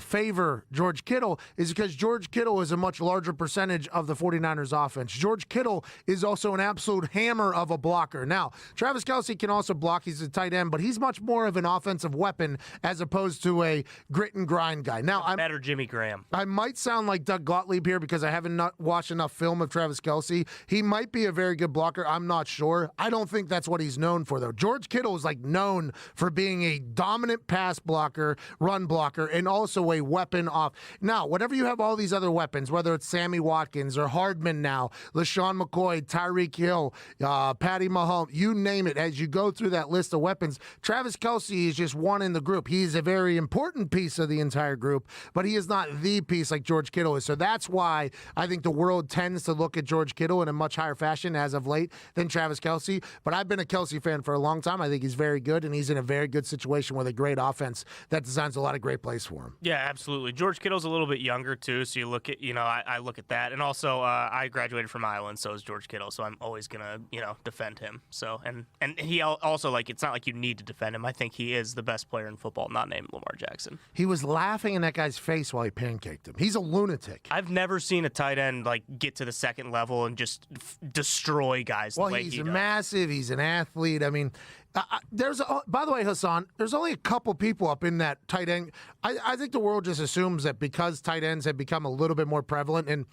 S1: favor George Kittle is because George Kittle is a much larger percentage of the 49ers offense. George Kittle is also an absolute hammer of a blocker. Now, Travis Kelce can also block. He's a tight end, but he's much more of an offensive weapon as opposed to a grit and grind guy. Now, I'm
S2: better Jimmy Graham.
S1: I might sound like Doug Gottlieb here because I haven't watched enough film of Travis Kelce. He might be a very good blocker. I'm not sure. I don't think that's what he's known for, though. George Kittle is like known for being a dominant pass blocker, run blocker, and also a weapon off. Now, whenever you have all these other weapons, whether it's Sammy Watkins or Hardman now, LaShawn McCoy, Tyreek Hill, Patty Mahomes, you name it, as you go through that list of weapons, Travis Kelce is just one in the group. He's a very important piece of the entire group, but he is not the piece like George Kittle is. So that's why I think the world tends to look at George Kittle in a much higher fashion as of late than Travis Kelce. But I've been a Kelce fan for a long time. I think he's very good, and he's in a very good situation with a great offense that designs a lot of great plays for him.
S2: Yeah, absolutely. George Kittle's a little bit younger, too, so you look at, I look at that. And also, I graduated from Iowa, and so is George Kittle, so I'm always going to, defend him. So, and he also, it's not like you need to defend him. I think he is the best player in football, not named Lamar Jackson.
S1: He was laughing in that guy's face while he pancaked him. He's a lunatic.
S2: I've never seen a tight end, get to the second level and just destroy guys the way he does.
S1: Well, he's massive. He's an athlete. I mean, by the way, Hassan, there's only a couple people up in that tight end. I think the world just assumes that because tight ends have become a little bit more prevalent, and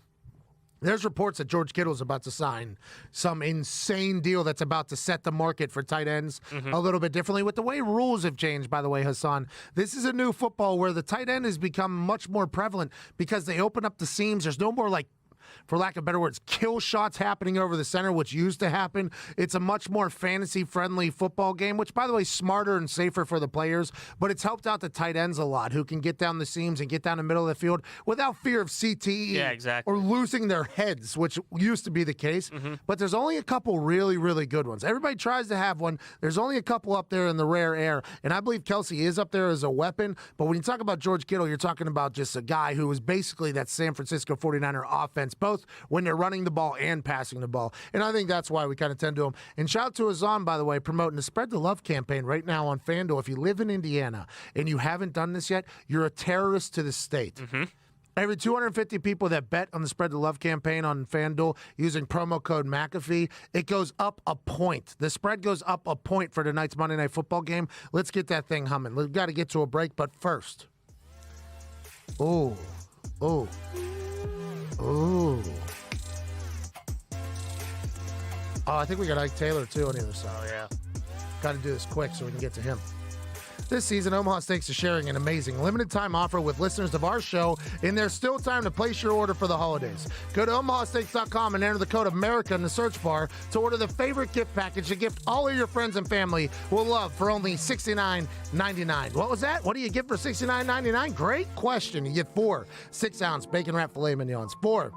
S1: there's reports that George Kittle is about to sign some insane deal that's about to set the market for tight ends a little bit differently. With the way rules have changed, by the way, Hassan, this is a new football where the tight end has become much more prevalent because they open up the seams. There's no more for lack of better words, kill shots happening over the center, which used to happen. It's a much more fantasy-friendly football game, which, by the way, is smarter and safer for the players, but it's helped out the tight ends a lot, who can get down the seams and get down the middle of the field without fear of CTE or losing their heads, which used to be the case. But there's only a couple really, really good ones. Everybody tries to have one. There's only a couple up there in the rare air, and I believe Kelsey is up there as a weapon. But when you talk about George Kittle, you're talking about just a guy who is basically that San Francisco 49er offense, both when they're running the ball and passing the ball. And I think that's why we kind of tend to him. And shout out to Azan, by the way, promoting the Spread the Love campaign right now on FanDuel. If you live in Indiana and you haven't done this yet, you're a terrorist to the state. Every 250 people that bet on the Spread the Love campaign on FanDuel using promo code McAfee, it goes up a point. The spread goes up a point for tonight's Monday Night Football game. Let's get that thing humming. We've got to get to a break, but first. Oh, I think we got Ike Taylor, too, on the other side.
S2: Oh, yeah.
S1: Got to do this quick so we can get to him. This season, Omaha Steaks is sharing an amazing limited-time offer with listeners of our show, and there's still time to place your order for the holidays. Go to omahasteaks.com and enter the code America in the search bar to order the favorite gift package to gift all of your friends and family will love for only $69.99. What was that? What do you get for $69.99? Great question. You get 4 6-ounce bacon-wrapped filet mignons, 4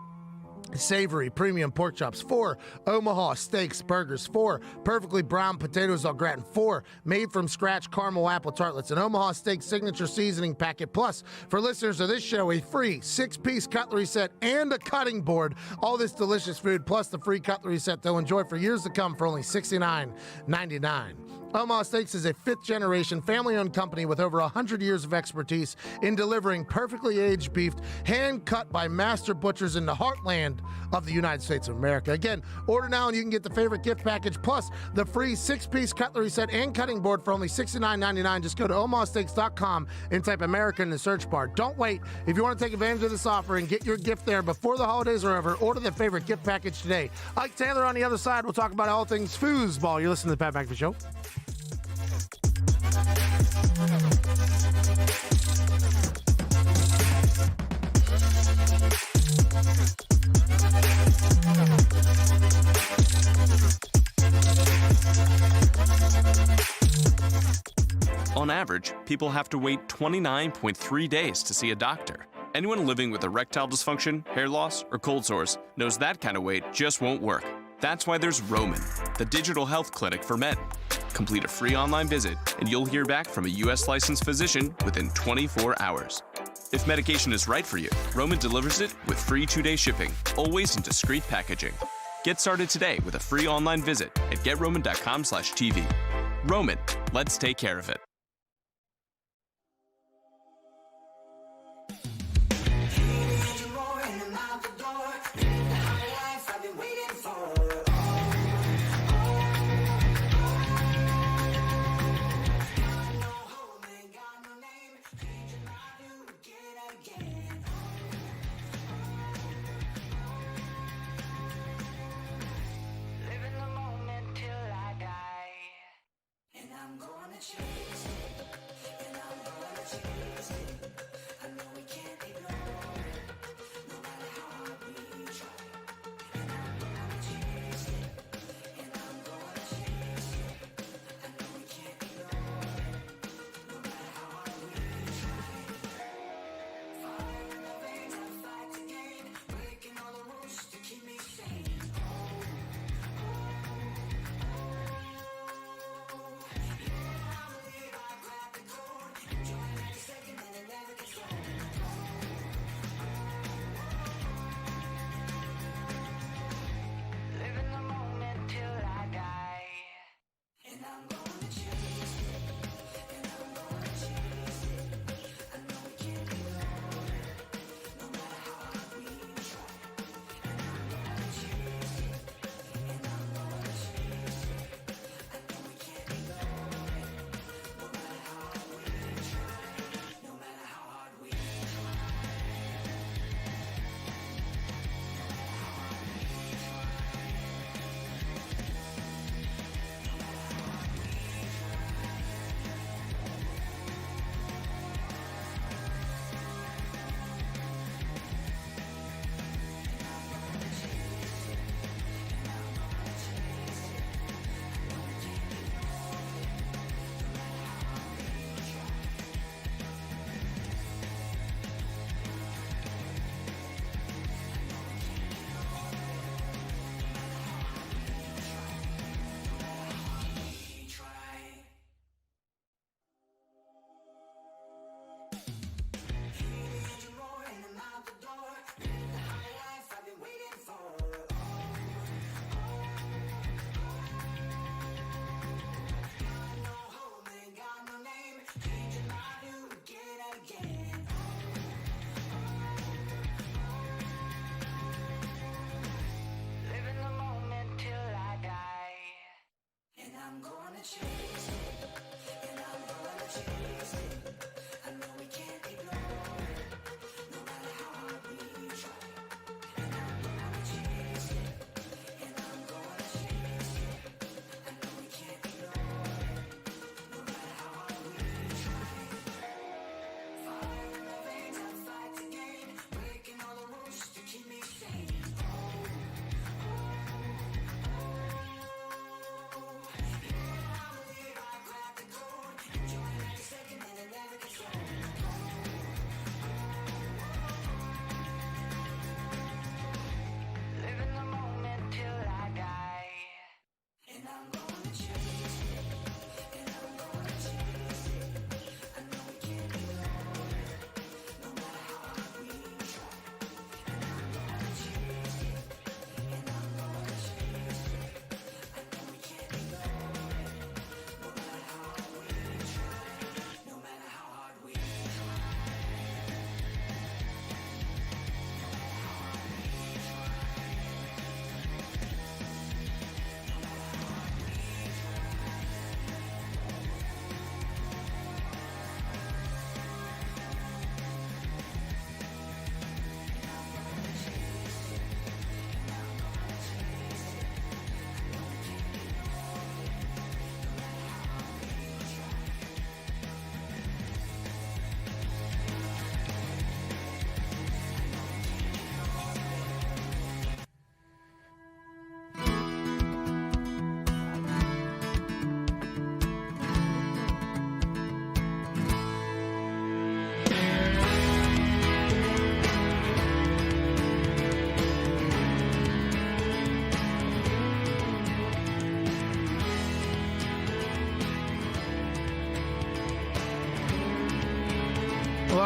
S1: savory premium pork chops, 4 Omaha Steaks burgers, 4 perfectly brown potatoes au gratin, 4 made from scratch caramel apple tartlets, an Omaha Steaks signature seasoning packet, plus for listeners of this show, a free 6-piece cutlery set and a cutting board. All this delicious food plus the free cutlery set they'll enjoy for years to come for only $69.99. Omaha Steaks is a 5th-generation family-owned company with over 100 years of expertise in delivering perfectly aged beef, hand-cut by master butchers in the heartland of the United States of America. Again, order now and you can get the favorite gift package plus the free 6-piece cutlery set and cutting board for only $69.99. Just go to omahasteaks.com and type America in the search bar. Don't wait. If you want to take advantage of this offer and get your gift there before the holidays are over, order the favorite gift package today. Ike Taylor on the other side. We'll talk about all things foosball. You're listening to the Pat McAfee Show.
S11: On average, people have to wait 29.3 days to see a doctor. Anyone living with erectile dysfunction, hair loss, or cold sores knows that kind of wait just won't work. That's why there's Roman, the digital health clinic for men. Complete a free online visit, and you'll hear back from a U.S. licensed physician within 24 hours. If medication is right for you, Roman delivers it with free 2-day shipping, always in discreet packaging. Get started today with a free online visit at GetRoman.com/TV. Roman, let's take care of it.
S3: I'm gonna chase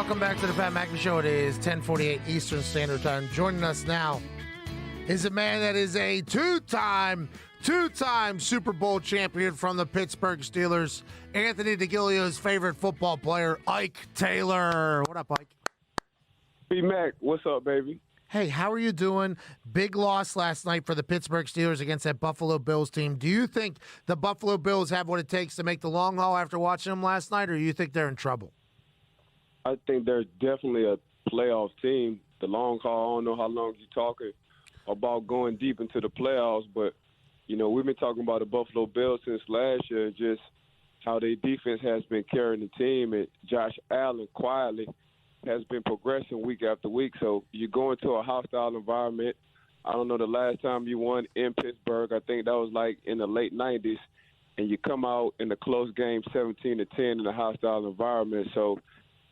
S1: Welcome back to the Pat McAfee Show. It is 10:48 Eastern Standard Time. Joining us now is a man that is a two-time Super Bowl champion from the Pittsburgh Steelers, Anthony DeGilio's favorite football player, Ike Taylor. What up, Ike?
S12: B-Mac, what's up, baby?
S1: Hey, how are you doing? Big loss last night for the Pittsburgh Steelers against that Buffalo Bills team. Do you think the Buffalo Bills have what it takes to make the long haul after watching them last night, or do you think they're in trouble?
S12: I think they're definitely a playoff team. The long haul, I don't know how long you're talking about going deep into the playoffs, but, you know, we've been talking about the Buffalo Bills since last year and just how their defense has been carrying the team, and Josh Allen quietly has been progressing week after week. So you go into a hostile environment. I don't know the last time you won in Pittsburgh. I think that was like in the late 90s, and you come out in a close game 17-10 in a hostile environment. So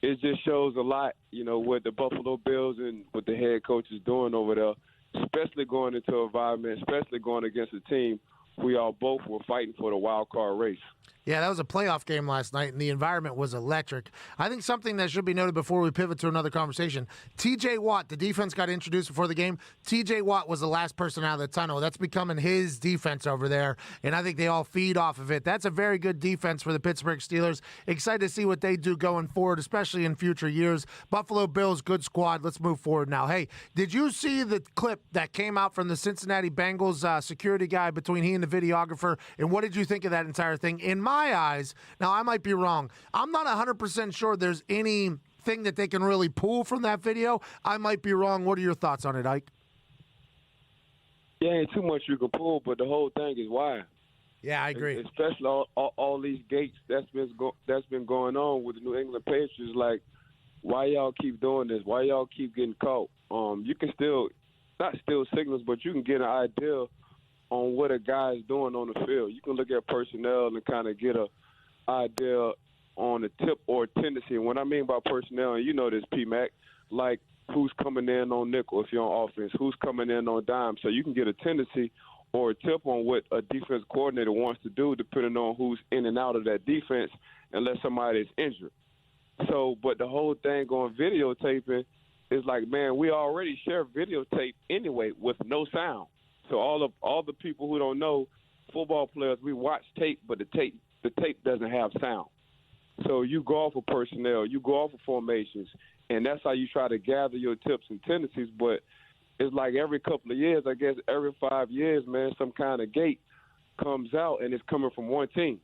S12: it just shows a lot, you know, what the Buffalo Bills and what the head coach is doing over there, especially going into an environment, especially going against a team we all both were fighting for the wild card race.
S1: Yeah, that was a playoff game last night, and the environment was electric. I think something that should be noted before we pivot to another conversation, T.J. Watt, the defense got introduced before the game. T.J. Watt was the last person out of the tunnel. That's becoming his defense over there, and I think they all feed off of it. That's a very good defense for the Pittsburgh Steelers. Excited to see what they do going forward, especially in future years. Buffalo Bills, good squad. Let's move forward now. Hey, did you see the clip that came out from the Cincinnati Bengals security guy between he and the videographer, and what did you think of that entire thing? In my eyes, now I might be wrong, I'm not 100% sure there's anything that they can really pull from that video. I might be wrong. What are your thoughts on it, Ike?
S12: Yeah, ain't too much you can pull, but the whole thing is why.
S1: Yeah, I agree.
S12: Especially all these gates that's been going on with the New England Patriots. Like, why y'all keep doing this? Why y'all keep getting caught? You can still, not steal signals, but you can get an idea on what a guy is doing on the field. You can look at personnel and kind of get an idea on a tip or tendency. And what I mean by personnel, and you know this, P-Mac, like who's coming in on nickel if you're on offense, who's coming in on dime. So you can get a tendency or a tip on what a defense coordinator wants to do depending on who's in and out of that defense unless somebody is injured. So, but the whole thing on videotaping is like, man, we already share videotape anyway with no sound. So all the people who don't know, football players, we watch tape, but the tape doesn't have sound. So you go off of personnel, you go off of formations, and that's how you try to gather your tips and tendencies. But it's like every couple of years, I guess every 5 years, man, some kind of gate comes out, and it's coming from one team.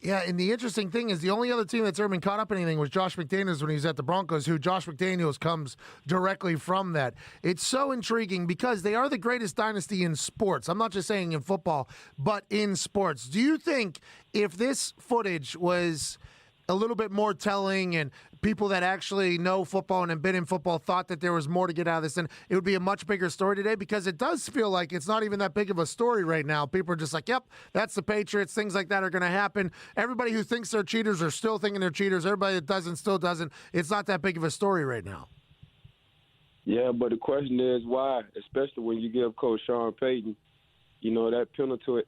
S1: Yeah, and the interesting thing is the only other team that's ever been caught up in anything was Josh McDaniels when he was at the Broncos, who Josh McDaniels comes directly from that. It's so intriguing because they are the greatest dynasty in sports. I'm not just saying in football, but in sports. Do you think if this footage was a little bit more telling and people that actually know football and have been in football thought that there was more to get out of this, and it would be a much bigger story today? Because it does feel like it's not even that big of a story right now. People are just like, yep, that's the Patriots. Things like that are going to happen. Everybody who thinks they're cheaters are still thinking they're cheaters. Everybody that doesn't still doesn't. It's not that big of a story right now.
S12: Yeah, but the question is why, especially when you give Coach Sean Payton, you know, that penalty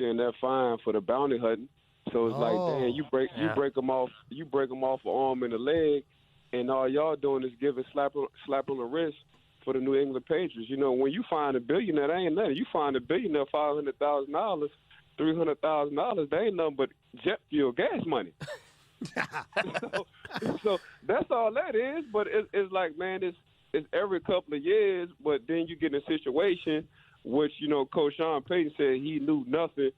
S12: and that fine for the bounty hunting. So it's like, damn, you break them off an arm and a leg, and all y'all doing is giving slap on the wrist for the New England Patriots. You know, when you find a billionaire, that ain't nothing. You find a billionaire $500,000, $300,000, they ain't nothing but jet fuel, gas money. so that's all that is. But it's like, man, it's every couple of years. But then you get in a situation which, you know, Coach Sean Payton said he knew nothing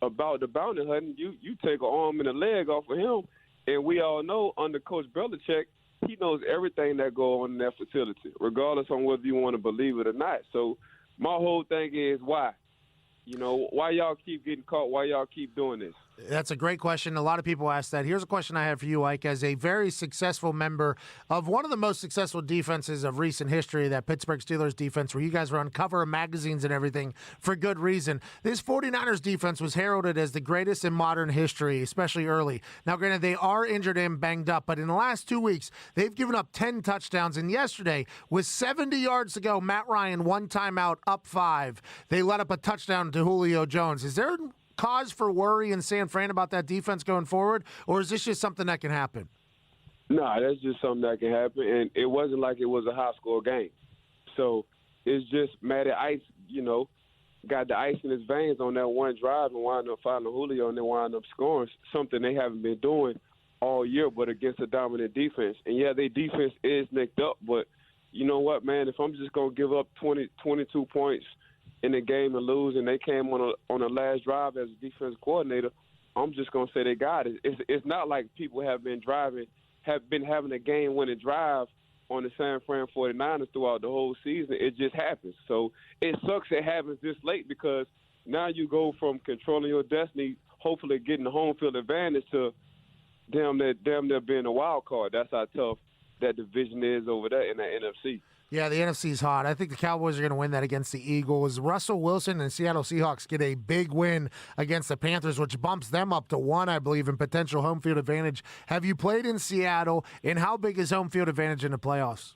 S12: about the bounty hunting. You take an arm and a leg off of him, and we all know under Coach Belichick, he knows everything that goes on in that facility, regardless on whether you want to believe it or not. So my whole thing is why? You know, why y'all keep getting caught? Why y'all keep doing this?
S1: That's a great question. A lot of people ask that. Here's a question I have for you, Ike. As a very successful member of one of the most successful defenses of recent history, that Pittsburgh Steelers defense, where you guys were on cover of magazines and everything for good reason. This 49ers defense was heralded as the greatest in modern history, especially early. Now, granted, they are injured and banged up, but in the last 2 weeks, they've given up 10 touchdowns. And yesterday, with 70 yards to go, Matt Ryan, one timeout, up 5. They let up a touchdown to Julio Jones. Is there cause for worry in San Fran about that defense going forward, or is this just something that can happen?
S12: Nah, that's just something that can happen, and it wasn't like it was a high-score game. So it's just Matty Ice, got the ice in his veins on that one drive and wound up finding Julio and then wound up scoring, something they haven't been doing all year, but against a dominant defense. And, yeah, their defense is nicked up, but you know what, man, if I'm just going to give up 22 points in the game and lose, and they came on the last drive as a defense coordinator, I'm just going to say they got it. It's not like people have been having a game-winning drive on the San Fran 49ers throughout the whole season. It just happens. So it sucks it happens this late because now you go from controlling your destiny, hopefully getting the home field advantage, to damn near being a wild card. That's how tough that division is over there in the NFC.
S1: Yeah, the NFC's hot. I think the Cowboys are going to win that against the Eagles. Russell Wilson and Seattle Seahawks get a big win against the Panthers, which bumps them up to 1, I believe, in potential home field advantage. Have you played in Seattle, and how big is home field advantage in the playoffs?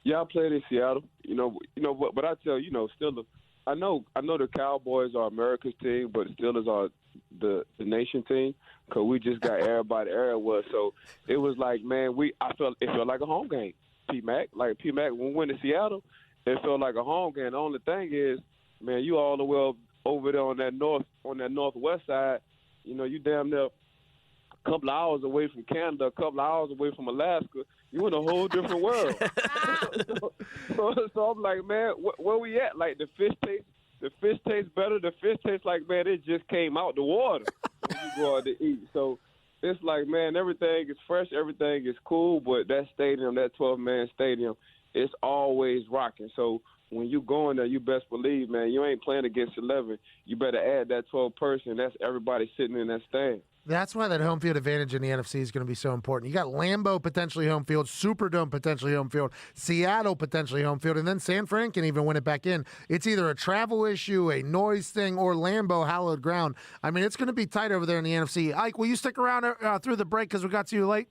S12: Yeah, I played in Seattle. But I tell you, I know the Cowboys are America's team, but Steelers are the nation team because we just got everybody everywhere. So it was like, man, it felt like a home game. P-Mac, when we went to Seattle, it felt like a home game. The only thing is, man, you all the way over there on that northwest side, you damn near a couple of hours away from Canada, a couple of hours away from Alaska. You in a whole different world. so I'm like, man, where we at? Like the fish tastes better. The fish tastes like, man, it just came out the water when you go out to eat. So it's like, man, everything is fresh, everything is cool, but that stadium, that 12-man stadium, it's always rocking. So when you go in there, you best believe, man, you ain't playing against 11. You better add that 12 person. That's everybody sitting in that stand.
S1: That's why that home field advantage in the NFC is going to be so important. You got Lambeau potentially home field, Superdome potentially home field, Seattle potentially home field, and then San Fran can even win it back in. It's either a travel issue, a noise thing, or Lambeau, hallowed ground. I mean, it's going to be tight over there in the NFC. Ike, will you stick around through the break because we got to you late?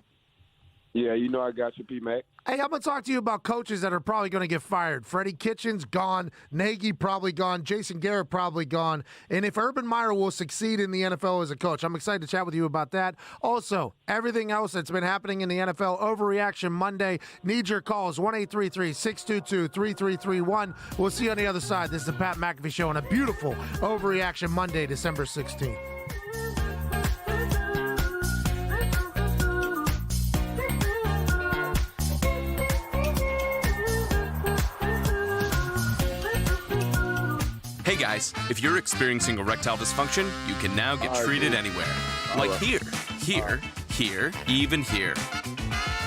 S12: Yeah, I got you, P-Mac.
S1: Hey, I'm going to talk to you about coaches that are probably going to get fired. Freddie Kitchens gone. Nagy probably gone. Jason Garrett probably gone. And if Urban Meyer will succeed in the NFL as a coach, I'm excited to chat with you about that. Also, everything else that's been happening in the NFL, Overreaction Monday. Need your calls, 1-833-622-3331. We'll see you on the other side. This is the Pat McAfee Show on a beautiful Overreaction Monday, December 16th.
S11: Hey guys, if you're experiencing erectile dysfunction, you can now get treated anywhere. Like here, even here.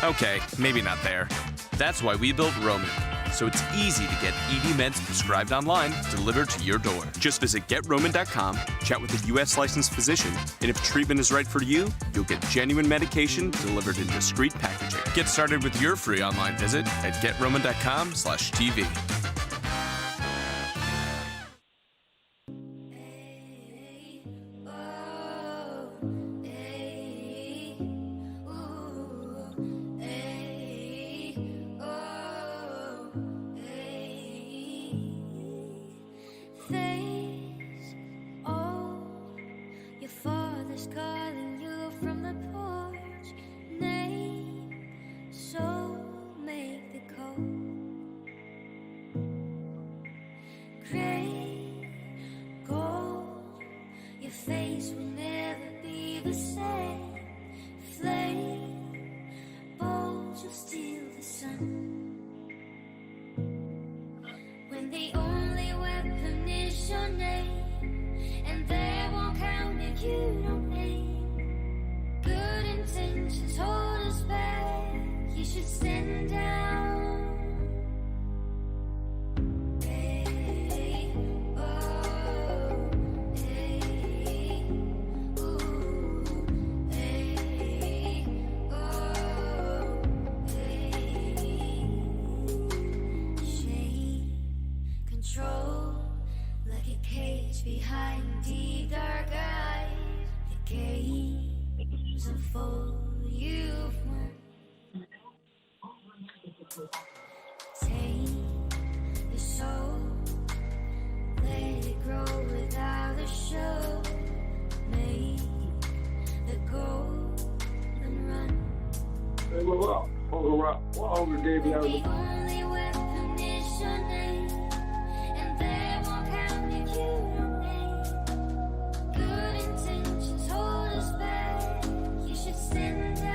S11: Okay, maybe not there. That's why we built Roman. So it's easy to get ED meds prescribed online, delivered to your door. Just visit GetRoman.com, chat with a U.S. licensed physician, and if treatment is right for you, you'll get genuine medication delivered in discreet packaging. Get started with your free online visit at GetRoman.com/TV.
S12: Uncle Dave having
S7: The only weapon is your name, and they won't count if you don't name. Good intentions hold us back. You should stand down.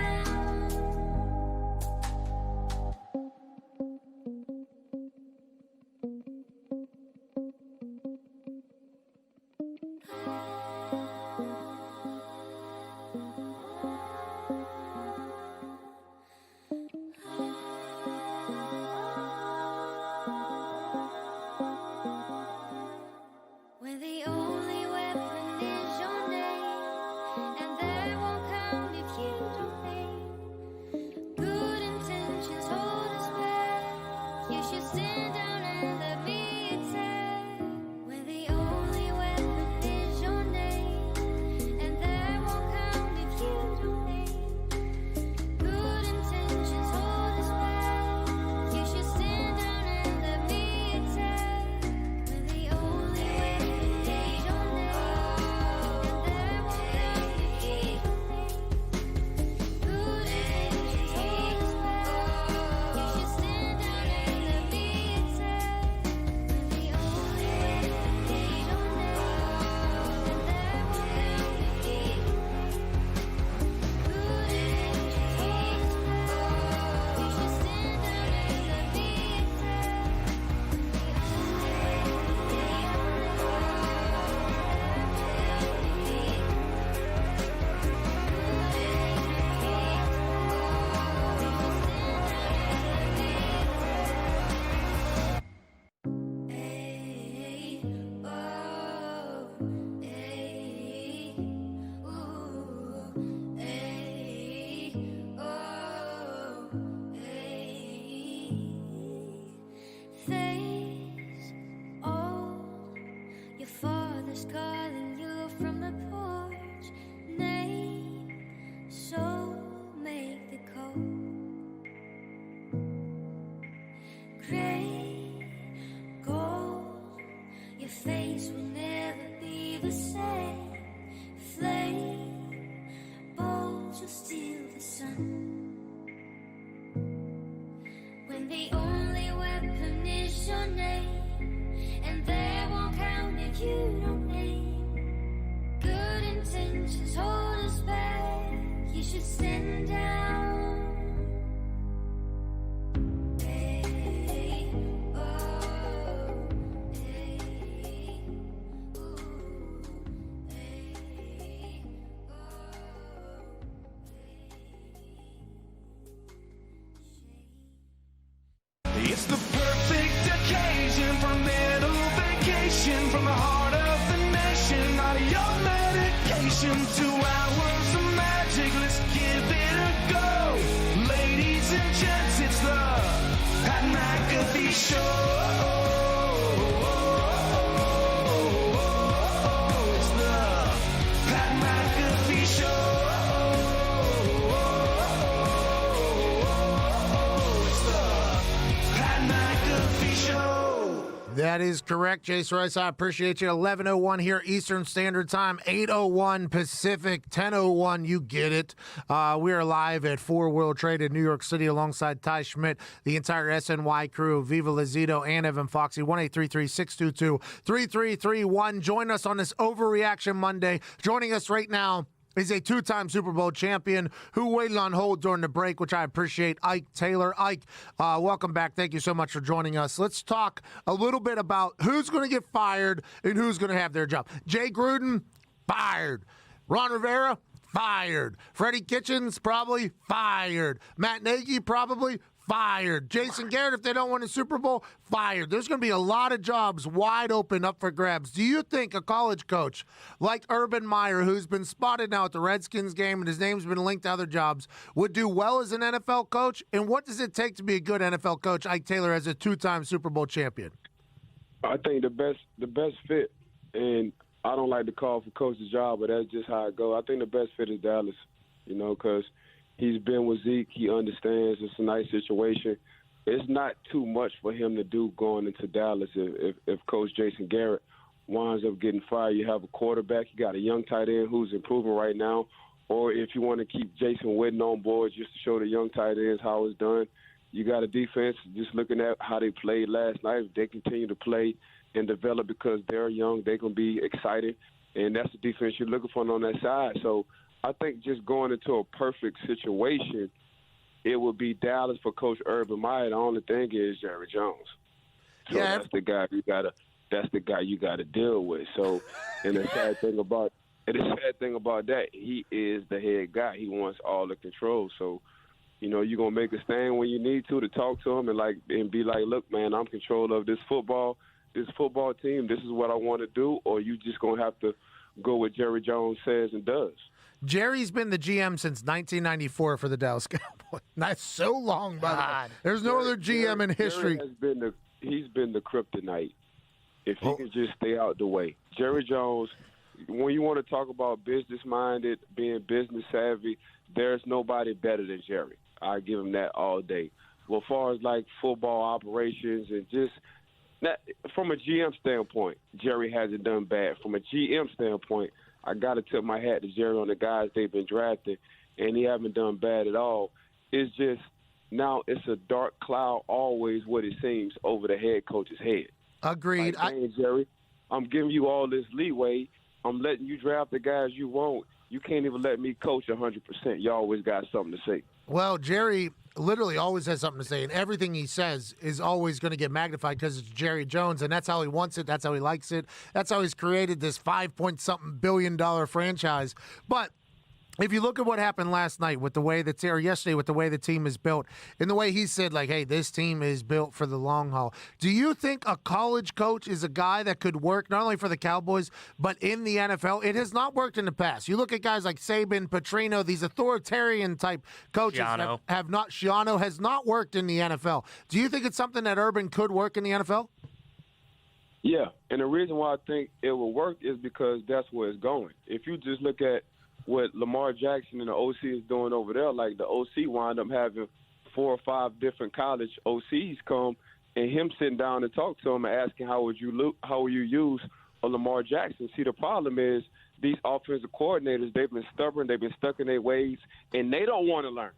S7: When the only weapon is your name, and they won't count if you don't name. Good intentions hold us back. You should stand down and let me attack. When the only weapon is your name, and they won't count if you don't name. Good intentions hold us back. You should stand down and let me attack. When the only weapon is your name, and they won't count if you don't name. Good intentions hold us back. You should stand down and let me attack. When the only weapon is your name, and they won't count if you don't name. Good intentions hold us back. You should stand down and let me attack. Face old, your father's calling you from the porch. Name, so make the code. Gray, gold, your face will never be the same. Flame, bold, you'll steal the sun. When the only weapon is your name, and they won't count if you don't name. Good intentions hold us back. You should stand down. Hey, oh, hey, ooh, hey,
S3: It's the perfect occasion for a little vacation from the heart of the nation. Not your medication, 2 hours of magic. Let's give it a go. Ladies and gents, it's the Pat McAfee Show. It's the Pat McAfee Show. It's the Pat McAfee Show.
S1: That is correct, Jace Rice. I appreciate you. 11:01 here Eastern Standard Time, 8:01 Pacific, 10:01. You get it. We are live at 4 World Trade in New York City alongside Ty Schmidt, the entire SNY crew, Viva Lazito, and Evan Foxy. 1-833-622-3331. Join us on this Overreaction Monday. Joining us right now is a 2-time Super Bowl champion who waited on hold during the break, which I appreciate, Ike Taylor. Ike, welcome back. Thank you so much for joining us. Let's talk a little bit about who's going to get fired and who's going to have their job. Jay Gruden, fired. Ron Rivera, fired. Freddie Kitchens, probably fired. Matt Nagy, probably fired. Jason Garrett, if they don't win a Super Bowl, fired. There's going to be a lot of jobs wide open up for grabs. Do you think a college coach like Urban Meyer, who's been spotted now at the Redskins game and his name's been linked to other jobs, would do well as an NFL coach? And what does it take to be a good NFL coach, Ike Taylor, as a 2-time Super Bowl champion?
S12: I think the best fit, and I don't like to call for coach's job, but that's just how it goes. I think the best fit is Dallas, because he's been with Zeke. He understands it's a nice situation. It's not too much for him to do going into Dallas if Coach Jason Garrett winds up getting fired. You have a quarterback. You got a young tight end who's improving right now, or if you want to keep Jason Witten on board just to show the young tight ends how it's done. You got a defense, just looking at how they played last night. If they continue to play and develop because they're young, they're going to be excited, and that's the defense you're looking for on that side. So I think just going into a perfect situation, it would be Dallas for Coach Urban Meyer. The only thing is Jerry Jones. So that's the guy you got to deal with. So, and the sad thing about that, he is the head guy. He wants all the control. So, you're gonna make a stand when you need to talk to him and be like, look, man, I'm in control of this football team. This is what I want to do. Or you just gonna have to go with Jerry Jones says and does.
S1: Jerry's been the GM since 1994 for the Dallas Cowboys. That's so long, by the way. There's no other GM in history.
S12: He's been the kryptonite. If he can just stay out the way. Jerry Jones, when you want to talk about business-minded, being business-savvy, there's nobody better than Jerry. I give him that all day. Well, as far as like football operations and just from a GM standpoint, Jerry hasn't done bad. From a GM standpoint, I got to tip my hat to Jerry on the guys they've been drafting, and he haven't done bad at all. It's just now it's a dark cloud always what it seems over the head coach's head.
S1: Agreed.
S12: Like, Jerry, I'm giving you all this leeway. I'm letting you draft the guys you want. You can't even let me coach 100%. You always got something to say.
S1: Well, Jerry literally always has something to say, and everything he says is always going to get magnified because it's Jerry Jones, and that's how he wants it. That's how he likes it. That's how he's created this $5-point-something billion franchise. But if you look at what happened last night with the way yesterday with the way the team is built, and the way he said, like, hey, this team is built for the long haul. Do you think a college coach is a guy that could work not only for the Cowboys, but in the NFL? It has not worked in the past. You look at guys like Saban, Petrino, these authoritarian type coaches Schiano has not worked in the NFL. Do you think it's something that Urban could work in the NFL?
S12: Yeah, and the reason why I think it will work is because that's where it's going. If you just look at what Lamar Jackson and the OC is doing over there, like the OC wound up having 4 or 5 different college OCs come and him sitting down and talk to him and asking how will you use a Lamar Jackson. See, the problem is these offensive coordinators, they've been stubborn, they've been stuck in their ways, and they don't want to learn.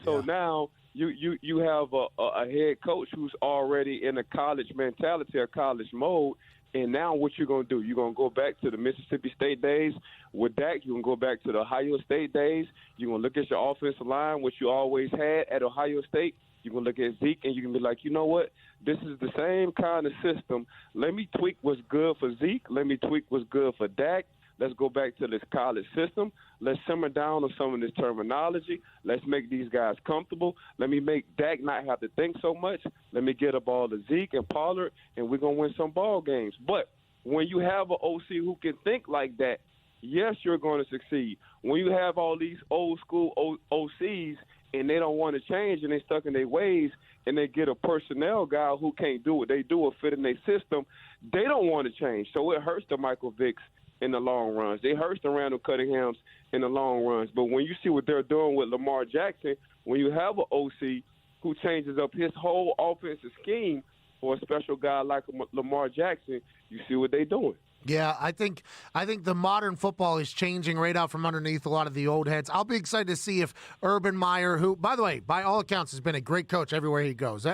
S12: So now you have a head coach who's already in a college mentality, a college mode. And now what you're going to do, you're going to go back to the Mississippi State days with Dak. You're going to go back to the Ohio State days. You're going to look at your offensive line, which you always had at Ohio State. You're going to look at Zeke, and you're going to be like, you know what? This is the same kind of system. Let me tweak what's good for Zeke. Let me tweak what's good for Dak. Let's go back to this college system. Let's simmer down on some of this terminology. Let's make these guys comfortable. Let me make Dak not have to think so much. Let me get up all to Zeke and Pollard, and we're going to win some ball games. But when you have an OC who can think like that, yes, you're going to succeed. When you have all these old school OCs and they don't want to change and they're stuck in their ways and they get a personnel guy who can't do what they do or fit in their system, they don't want to change. So it hurts the Michael Vicks in the long runs. They hurt the Randall Cunninghams in the long runs. But when you see what they're doing with Lamar Jackson, when you have an OC who changes up his whole offensive scheme for a special guy like Lamar Jackson, you see what they're doing.
S1: Yeah, I think the modern football is changing right out from underneath a lot of the old heads. I'll be excited to see if Urban Meyer, who, by the way, by all accounts, has been a great coach everywhere he goes.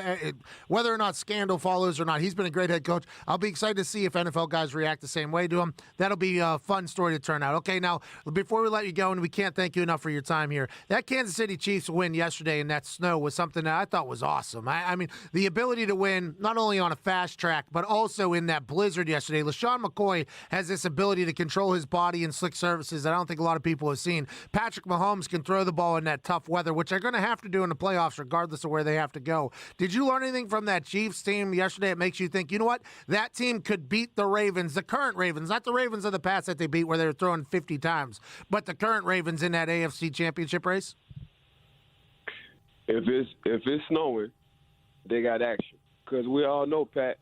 S1: Whether or not scandal follows or not, he's been a great head coach. I'll be excited to see if NFL guys react the same way to him. That'll be a fun story to turn out. Okay, now, before we let you go, and we can't thank you enough for your time here, that Kansas City Chiefs win yesterday in that snow was something that I thought was awesome. I mean, the ability to win not only on a fast track, but also in that blizzard yesterday. LaShawn McCoy has this ability to control his body in slick surfaces that I don't think a lot of people have seen. Patrick Mahomes can throw the ball in that tough weather, which they're going to have to do in the playoffs regardless of where they have to go. Did you learn anything from that Chiefs team yesterday that makes you think, you know what, that team could beat the Ravens, the current Ravens, not the Ravens of the past that they beat where they were throwing 50 times, but the current Ravens in that AFC championship race?
S12: If it's snowing, they got action. Because we all know, Pat,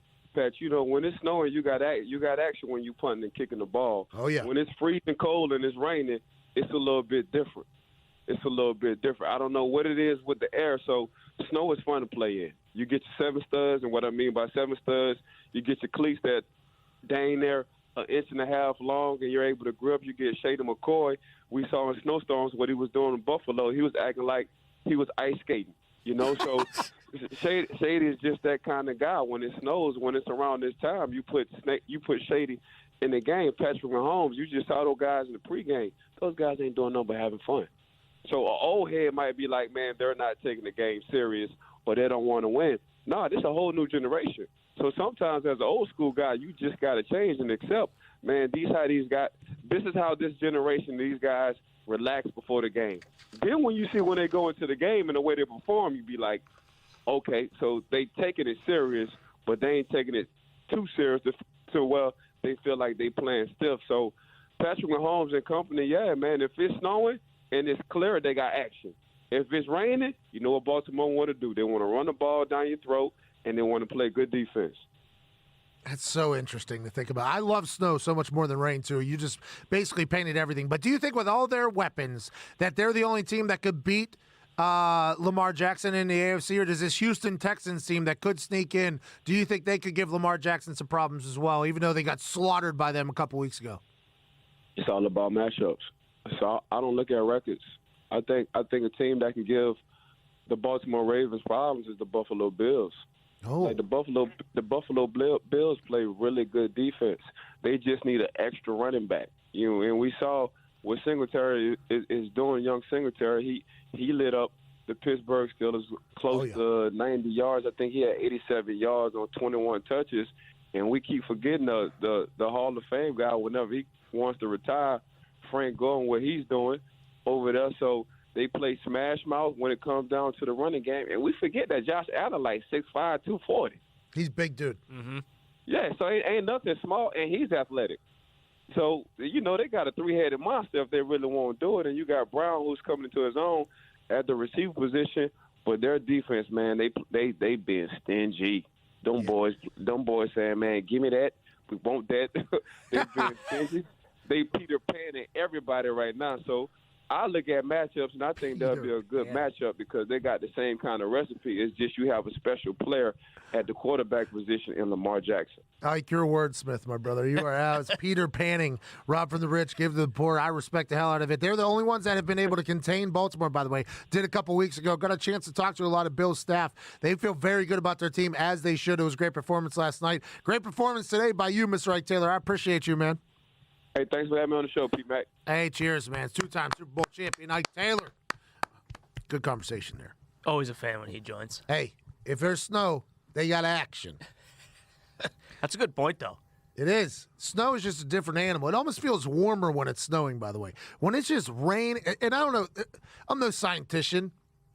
S12: you know, when it's snowing, you got action when you punting and kicking the ball.
S1: Oh, yeah.
S12: When it's freezing cold and it's raining, it's a little bit different. I don't know what it is with the air, so snow is fun to play in. You get your 7 studs, and what I mean by 7 studs, you get your cleats that dang near an inch and a half long and you're able to grip, you get Shady McCoy. We saw in snowstorms what he was doing in Buffalo. He was acting like he was ice skating, So Shady is just that kind of guy. When it snows, when it's around this time, you put Shady in the game. Patrick Mahomes, you just saw those guys in the pregame. Those guys ain't doing nothing but having fun. So an old head might be like, man, they're not taking the game serious or they don't want to win. No, this is a whole new generation. So sometimes as an old school guy, you just got to change and accept, man, this is how this generation, these guys relax before the game. Then when you see when they go into the game and the way they perform, you be like, okay, so they taking it serious, but they ain't taking it too serious to well, they feel like they playing stiff. So Patrick Mahomes and company, yeah, man, if it's snowing and it's clear, they got action. If it's raining, you know what Baltimore want to do. They want to run the ball down your throat, and they want to play good defense.
S1: That's so interesting to think about. I love snow so much more than rain, too. You just basically painted everything. But do you think with all their weapons that they're the only team that could beat Lamar Jackson in the AFC, or does this Houston Texans team that could sneak in, do you think they could give Lamar Jackson some problems as well, even though they got slaughtered by them a couple weeks ago?
S12: It's all about matchups. So I don't look at records. I think a team that can give the Baltimore Ravens problems is the Buffalo Bills.
S1: Oh.
S12: Like the Buffalo Bills play really good defense. They just need an extra running back. And we saw what Singletary is doing. Young Singletary, he lit up the Pittsburgh Steelers close to 90 yards. I think he had 87 yards on 21 touches. And we keep forgetting the Hall of Fame guy whenever he wants to retire, Frank Gore, what he's doing over there. So they play smash mouth when it comes down to the running game. And we forget that Josh Allen, like 6'5", 240.
S1: He's a big dude.
S2: Mm-hmm.
S12: Yeah, so it ain't nothing small, and he's athletic. So, they got a three-headed monster if they really want to do it. And you got Brown, who's coming into his own at the receiver position. But their defense, man, they being stingy. Them boys saying, man, give me that. We want that. They've been stingy. They Peter Panning everybody right now. So I look at matchups, and I think that'll be a good matchup because they got the same kind of recipe. It's just you have a special player at the quarterback position in Lamar Jackson.
S1: I like your wordsmith, my brother. You are out. It's Peter Panning, rob from the rich, give to the poor. I respect the hell out of it. They're the only ones that have been able to contain Baltimore, by the way. Did a couple weeks ago. Got a chance to talk to a lot of Bill's staff. They feel very good about their team, as they should. It was a great performance last night. Great performance today by you, Mr. Ike Taylor. I appreciate you, man.
S12: Hey, thanks for having me on the show, Pete Mac.
S1: Hey, cheers, man. It's two-time Super Bowl champion Ike Taylor. Good conversation there.
S2: Always a fan when he joins.
S1: Hey, if there's snow, they got action.
S2: That's a good point, though.
S1: It is. Snow is just a different animal. It almost feels warmer when it's snowing, by the way. When it's just rain, and I don't know, I'm no scientician.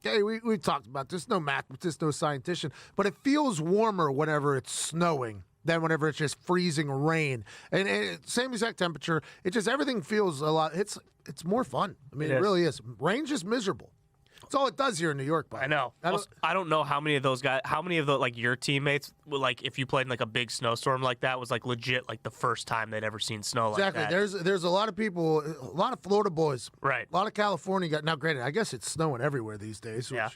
S1: Okay, we talked about this. No math, but this no scientician. But it feels warmer whenever it's snowing than whenever it's just freezing rain. And same exact temperature. It just, everything feels a lot, it's more fun. I mean, it really is. Rain's just miserable. That's all it does here in New York, buddy.
S2: I know. I don't know how many of those guys, like your teammates, like if you played in like a big snowstorm like that, was like legit like the first time they'd ever seen snow like that.
S1: Exactly. There's a lot of people, a lot of Florida boys.
S2: Right.
S1: A lot of California guys. Now, granted, I guess it's snowing everywhere these days.
S2: Yeah.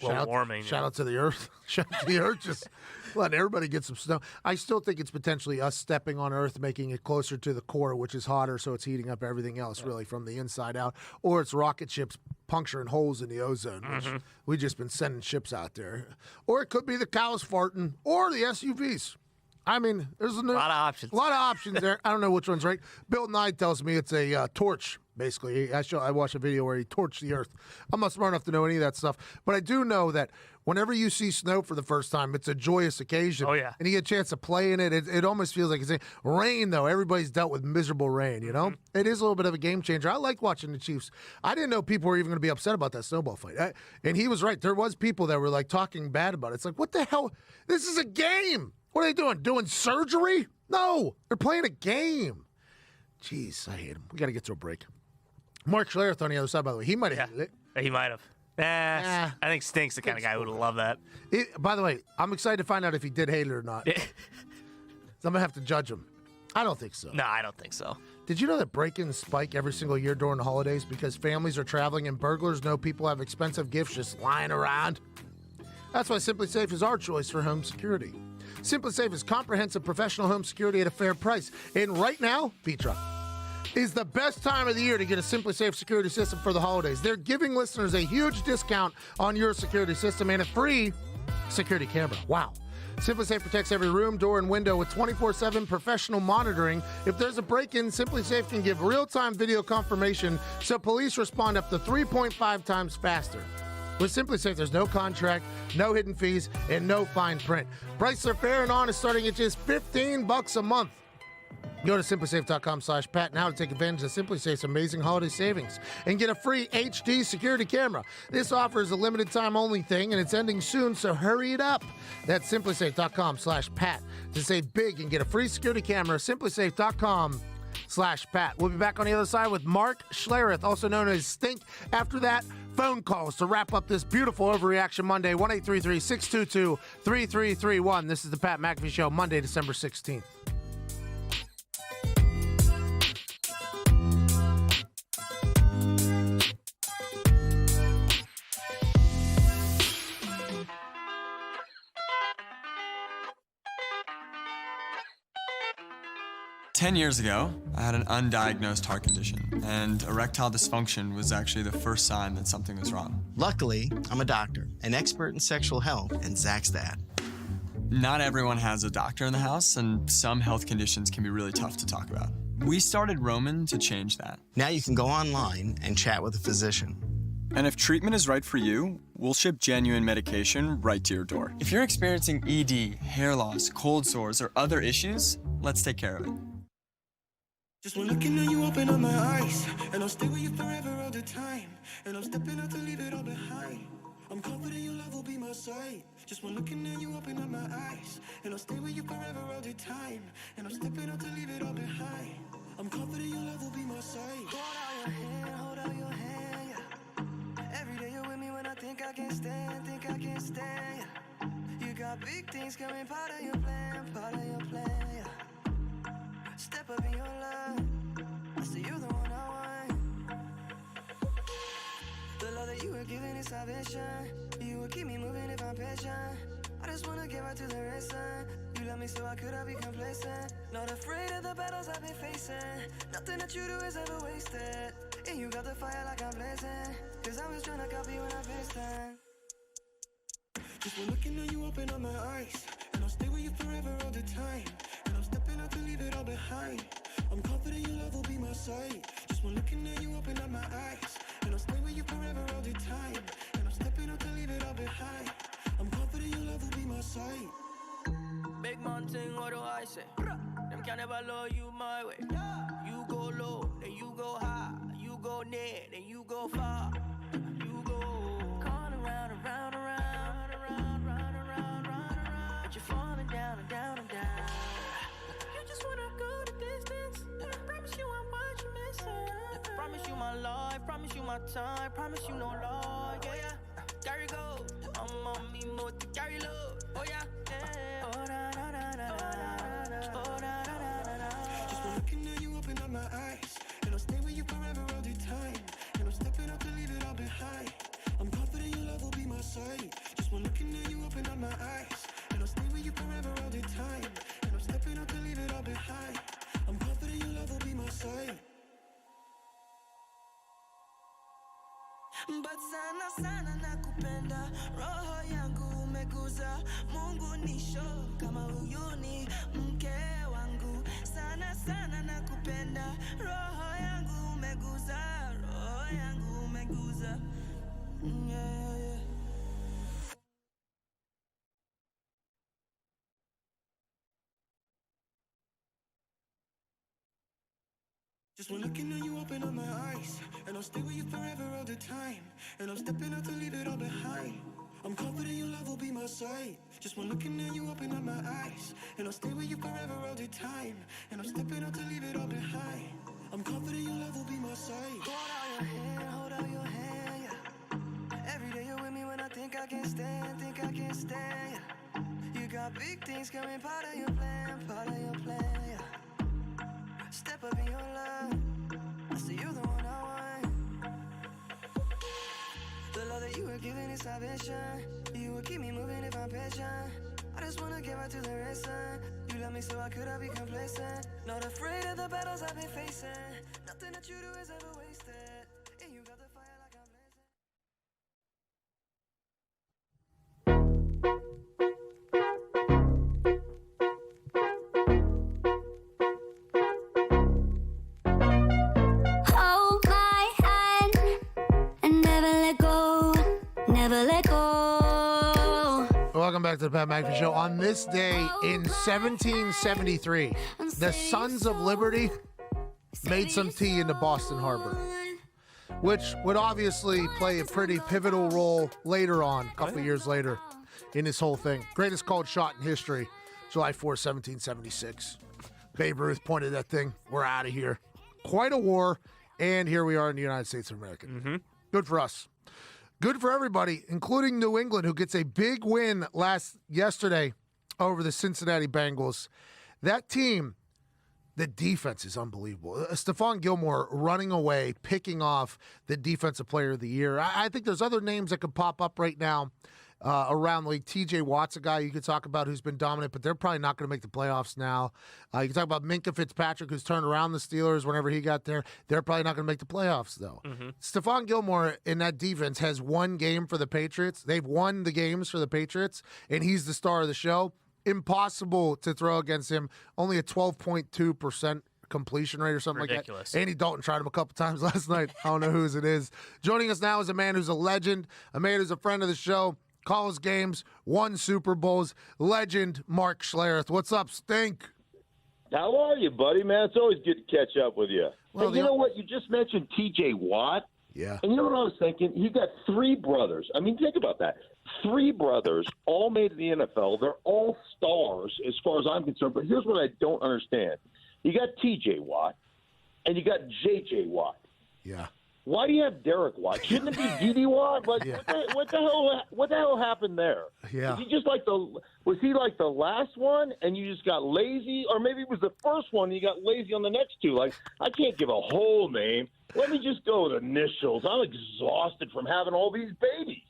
S1: Warming. Shout out to the earth. Shout out to the earth. Just letting everybody get some snow. I still think it's potentially us stepping on Earth, making it closer to the core, which is hotter, so it's heating up everything else really from the inside out. Or it's rocket ships puncturing holes in the ozone, which we've just been sending ships out there. Or it could be the cows farting or the SUVs. I mean, there's a lot
S2: of options.
S1: A lot of options there. I don't know which one's right. Bill Nye tells me it's a torch, basically. I watched a video where he torched the earth. I'm not smart enough to know any of that stuff. But I do know that whenever you see snow for the first time, it's a joyous occasion.
S2: Oh, yeah.
S1: And you get a chance to play in it. It almost feels like it's rain, though. Everybody's dealt with miserable rain, you know? It is a little bit of a game changer. I like watching the Chiefs. I didn't know people were even going to be upset about that snowball fight. And he was right. There was people that were, like, talking bad about it. It's like, what the hell? This is a game. What are they doing? Doing surgery? No. They're playing a game. Jeez, I hate him. We got to get to a break. Mark Schlereth on the other side, by the way. He might have hated it.
S2: He might have. I think Stink's the kind of guy who would have loved that.
S1: By the way, I'm excited to find out if he did hate it or not. So I'm going to have to judge him. I don't think so.
S2: No, I don't think so.
S1: Did you know that break-ins spike every single year during the holidays because families are traveling and burglars know people have expensive gifts just lying around? That's why Simply Safe is our choice for home security. Simply Safe is comprehensive professional home security at a fair price. And right now, Petra, is the best time of the year to get a Simply Safe security system for the holidays. They're giving listeners a huge discount on your security system and a free security camera. Wow. Simply Safe protects every room, door, and window with 24/7 professional monitoring. If there's a break-in, Simply Safe can give real-time video confirmation so police respond up to 3.5 times faster. With Simply Safe, there's no contract, no hidden fees, and no fine print. Prices are fair and honest, starting at just $15 a month. Go to simplysafe.com/Pat now to take advantage of Simply Safe's amazing holiday savings and get a free HD security camera. This offer is a limited time only thing and it's ending soon, so hurry it up. That's simplysafe.com/Pat to save big and get a free security camera. Simplysafe.com/Pat. We'll be back on the other side with Mark Schlereth, also known as Stink. After that, phone calls to wrap up this beautiful Overreaction Monday. 1-833-622-3331. This is the Pat McAfee Show, Monday, December 16th.
S5: Ten years ago, I had an undiagnosed heart condition, and erectile dysfunction was actually the first sign that something was wrong.
S6: Luckily, I'm a doctor, an expert in sexual health, and Zach's dad.
S5: Not everyone has a doctor in the house, and some health conditions can be really tough to talk about. We started Roman to change that.
S6: Now you can go online and chat with a physician.
S5: And if treatment is right for you, we'll ship genuine medication right to your door. If you're experiencing ED, hair loss, cold sores, or other issues, let's take care of it.
S3: Just when looking at you, open up my eyes, and I'll stay with you forever all the time. And I'm stepping out to leave it all behind. I'm confident your love will be my side. Just when looking at you, open up my eyes, and I'll stay with you forever all the time. And I'm stepping out to leave it all behind. I'm confident your love will be my side. Hold out your hand, yeah. Every day you're with me when I think I can't stand, yeah. You got big things coming, part of your plan, yeah. Step up in your love, I see you're the one I want. The love that you were giving is salvation. You will keep me moving if I'm patient. I just wanna get right to the racing. You love me so I could have be complacent. Not afraid of the battles I've been facing. Nothing that you do is ever wasted. And you got the fire like I'm blazing. Cause I'm just tryna copy when I face time. Just when looking at you, open up my eyes, and I'll stay with you forever all the time. And I'm stepping out to leave it all behind. I'm confident your love will be my side. Just when looking at you, open up my eyes, and I'll stay with you forever all the time. And I'm stepping out to leave it all behind. I'm confident your love will be my side. Big mountain, what do I say? Them can never love you my way. You go low, then you go high. You go near, then you go far. You go going around, around, around, around, round, around, round, around. But you're falling down and down and down. You just wanna go the distance. Promise you I'm what you're missing. Promise you my life, promise you my time, promise you no lie. Yeah, yeah. Carry go, I'm on me more to carry load. Oh yeah, yeah. Oh da da da da da. Oh da da da da da. Just when looking at you, open up my eyes, and I'll stay with you forever all the time. And I'm stepping out to leave it all behind. I'm confident your love will be my side. Just when looking at you, open up my eyes, and I'll stay with you forever all the time. And I'm stepping out to leave it all behind. I'm confident your love will be my side. But sana sana nakupenda, roho yangu umeguza. Mungu nisho kama huyu ni mke wangu. Sana sana nakupenda, roho yangu umeguza, roho yangu umeguza. Yeah, yeah, yeah. Just when looking at you, open up my eyes, and I'll stay with you forever all the time. And I'm stepping out to leave it all behind. I'm confident your love will be my side. Just when looking at you, open up my eyes, and I'll stay with you forever all the time. And I'm stepping out to leave it all behind. I'm confident your love will be my side. Hold out your hand, yeah. Every day you're with me when I think I can't stand, yeah. You got big things coming, part of your plan, yeah. Step up in your love, I see you're the one I want. The love that you were giving is salvation. You will keep me moving if I'm patient. I just wanna get right to the racing. You love me so I could I be complacent. Not afraid of the battles I've been facing. Nothing that you do is ever wasted. And you got the fire like I'm
S7: Hold my hand and never let go, never let go.
S1: Welcome back to the Pat McAfee Show. On this day in 1773, the Sons of Liberty made some tea into Boston Harbor, which would obviously play a pretty pivotal role later on, a couple of years later, in this whole thing. Greatest called shot in history, July 4, 1776. Babe Ruth pointed that thing. We're out of here. Quite a war, and here we are in the United States of America. Good for us. Good for everybody, including New England, who gets a big win yesterday over the Cincinnati Bengals. That team, the defense is unbelievable. Stephon Gilmore running away, picking off the Defensive Player of the Year. I think there's other names that could pop up right now around the league. TJ Watt's a guy you could talk about who's been dominant, but they're probably not going to make the playoffs now. You can talk about Minkah Fitzpatrick, who's turned around the Steelers whenever he got there. They're probably not going to make the playoffs, though. Stephon Gilmore in that defense has one game for the Patriots. They've won the games for the Patriots, and he's the star of the show. Impossible to throw against him. Only a 12.2% completion rate or something
S2: Ridiculous.
S1: like that. Andy Dalton tried him a couple times last night. I don't know whose it is. Joining us now is a man who's a legend, a man who's a friend of the show, calls games, won Super Bowls, legend Mark Schlereth. What's up, Stink?
S13: How are you, buddy, man? It's always good to catch up with you.
S1: Well,
S13: Hey, you know what? You just mentioned T.J. Watt.
S1: Yeah.
S13: And you know what I was thinking? He got three brothers. I mean, think about that. Three brothers, all made in the NFL. They're all stars as far as I'm concerned. But here's what I don't understand. You got T.J. Watt, and you got J.J. Watt.
S1: Yeah.
S13: Why do you have Derek Watt? Shouldn't it be D.D. Watt? Like, what the hell happened there?
S1: Yeah.
S13: Was he just like the last one and you just got lazy? Or maybe it was the first one and you got lazy on the next two? Like, I can't give a whole name. Let me just go with initials. I'm exhausted from having all these babies.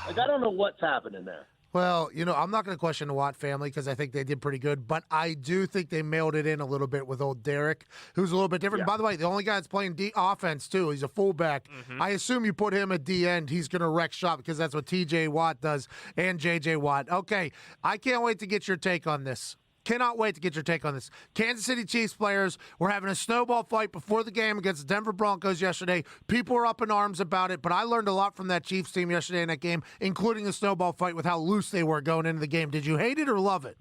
S13: Like, I don't know what's happening there.
S1: Well, you know, I'm not going to question the Watt family because I think they did pretty good, but I do think they mailed it in a little bit with old Derek, who's a little bit different.
S13: Yeah.
S1: By the way, the only guy that's playing offense, too, he's a fullback. I assume you put him at D-end, he's going to wreck shop because that's what T.J. Watt does and J.J. Watt. Okay, I can't wait to get your take on this. Cannot wait to get your take on this. Kansas City Chiefs players were having a snowball fight before the game against the Denver Broncos yesterday. People were up in arms about it, but I learned a lot from that Chiefs team yesterday in that game, including the snowball fight with how loose they were going into the game. Did you hate it or love it?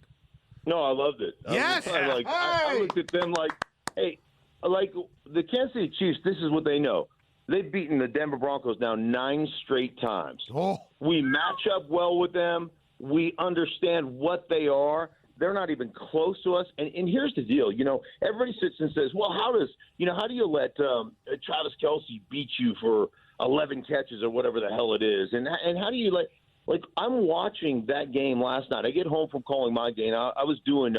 S13: No, I loved it.
S1: Yes.
S13: I looked at them like, hey, like the Kansas City Chiefs, this is what they know. They've beaten the Denver Broncos now 9 straight times.
S1: Oh.
S13: We match up well with them. We understand what they are. They're not even close to us. And here's the deal. You know, everybody sits and says, well, how do you let Travis Kelce beat you for 11 catches or whatever the hell it is? And how do you like I'm watching that game last night. I get home from calling my game. I was doing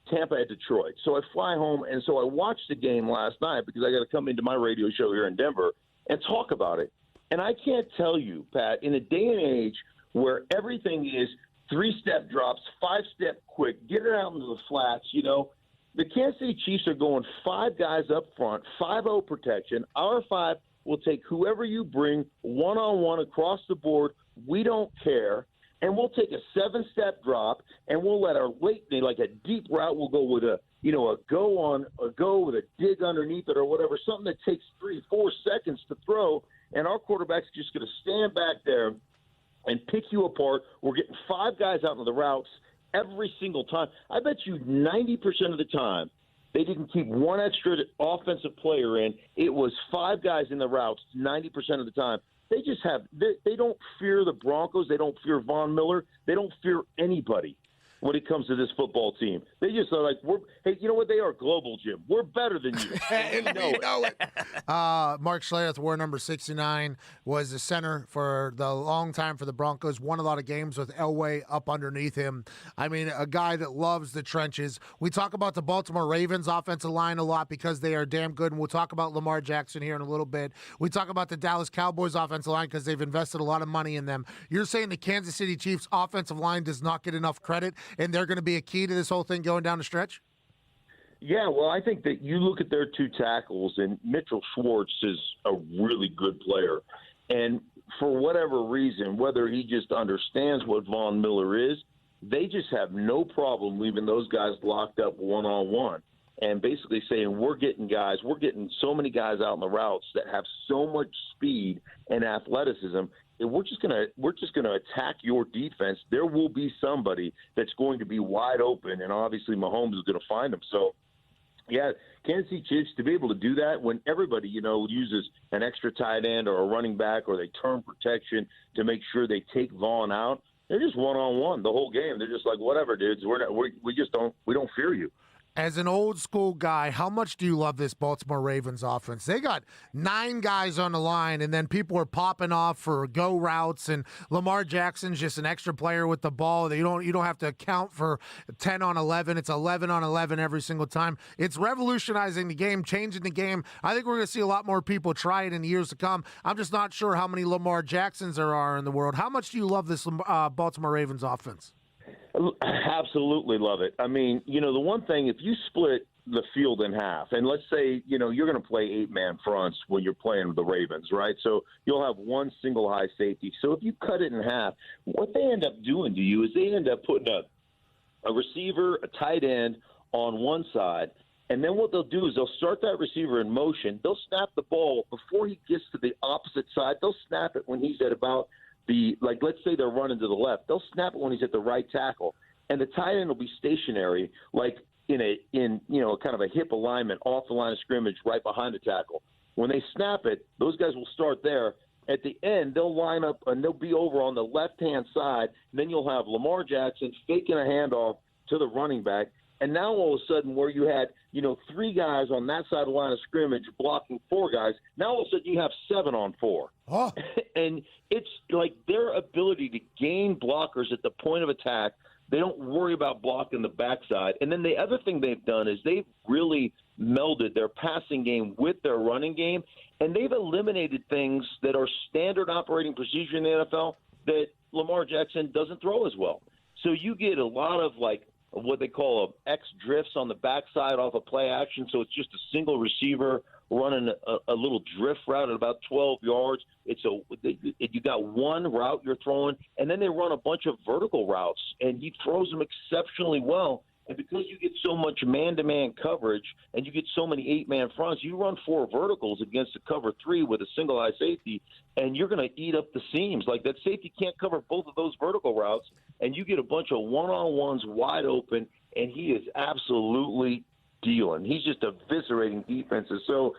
S13: Tampa at Detroit. So I fly home, and so I watched the game last night because I got to come into my radio show here in Denver and talk about it. And I can't tell you, Pat, in a day and age where everything is 3-step drops, 5-step quick, get it out into the flats, you know, the Kansas City Chiefs are going 5 guys up front, 5-0 protection. Our 5 will take whoever you bring one-on-one across the board. We don't care. And we'll take a 7-step drop, and we'll let our late, like a deep route, we'll go with a go with a dig underneath it or whatever, something that takes 3-4 seconds to throw, and our quarterback's just going to stand back there and pick you apart. We're getting 5 guys out into the routes every single time. I bet you 90% of the time they didn't keep one extra offensive player in. It was 5 guys in the routes 90% of the time. They don't fear the Broncos. They don't fear Von Miller. They don't fear anybody when it comes to this football team. They just are like, hey, you know what? They are global, Jim. We're better than you.
S1: And we know it. Mark Schlereth, war number 69, was the center for the long time for the Broncos. Won a lot of games with Elway up underneath him. I mean, a guy that loves the trenches. We talk about the Baltimore Ravens offensive line a lot because they are damn good, and we'll talk about Lamar Jackson here in a little bit. We talk about the Dallas Cowboys offensive line because they've invested a lot of money in them. You're saying the Kansas City Chiefs offensive line does not get enough credit, and they're going to be a key to this whole thing going down the stretch?
S13: Yeah, well, I think that you look at their two tackles, and Mitchell Schwartz is a really good player. And for whatever reason, whether he just understands what Von Miller is, they just have no problem leaving those guys locked up one-on-one and basically saying, we're getting so many guys out in the routes that have so much speed and athleticism, and we're just gonna attack your defense. There will be somebody that's going to be wide open, and obviously Mahomes is going to find them. So, yeah, Kansas City Chiefs, to be able to do that when everybody, uses an extra tight end or a running back, or they turn protection to make sure they take Vaughn out, they're just one-on-one the whole game. They're just like, whatever, dudes, we don't fear you.
S1: As an old school guy, how much do you love this Baltimore Ravens offense? They got 9 guys on the line, and then people are popping off for go routes, and Lamar Jackson's just an extra player with the ball. You don't have to account for 10 on 11. It's 11 on 11 every single time. It's revolutionizing the game, changing the game. I think we're going to see a lot more people try it in the years to come. I'm just not sure how many Lamar Jacksons there are in the world. How much do you love this Baltimore Ravens offense?
S13: Absolutely love it. I mean, the one thing, if you split the field in half, and let's say, you're going to play 8-man fronts when you're playing with the Ravens, right? So you'll have one single high safety. So if you cut it in half, what they end up doing to you is they end up putting a receiver, a tight end on one side, and then what they'll do is they'll start that receiver in motion. They'll snap the ball before he gets to the opposite side. They'll snap it when he's at about let's say they're running to the left. They'll snap it when he's at the right tackle, and the tight end will be stationary, like in kind of a hip alignment off the line of scrimmage, right behind the tackle. When they snap it, those guys will start there. At the end, they'll line up and they'll be over on the left-hand side. And then you'll have Lamar Jackson faking a handoff to the running back. And now all of a sudden, where you had 3 guys on that side of the line of scrimmage blocking 4 guys, now all of a sudden you have 7 on 4.
S1: Oh.
S13: And it's like their ability to gain blockers at the point of attack. They don't worry about blocking the backside. And then the other thing they've done is they've really melded their passing game with their running game, and they've eliminated things that are standard operating procedure in the NFL that Lamar Jackson doesn't throw as well. So you get a lot of what they call X drifts on the backside off of play action. So it's just a single receiver running a little drift route at about 12 yards. You got one route you're throwing, and then they run a bunch of vertical routes, and he throws them exceptionally well. And because you get so much man-to-man coverage and you get so many 8-man fronts, you run 4 verticals against a cover 3 with a single high safety, and you're going to eat up the seams. Like that safety can't cover both of those vertical routes, and you get a bunch of one-on-ones wide open, and he is absolutely dealing. He's just eviscerating defenses. So,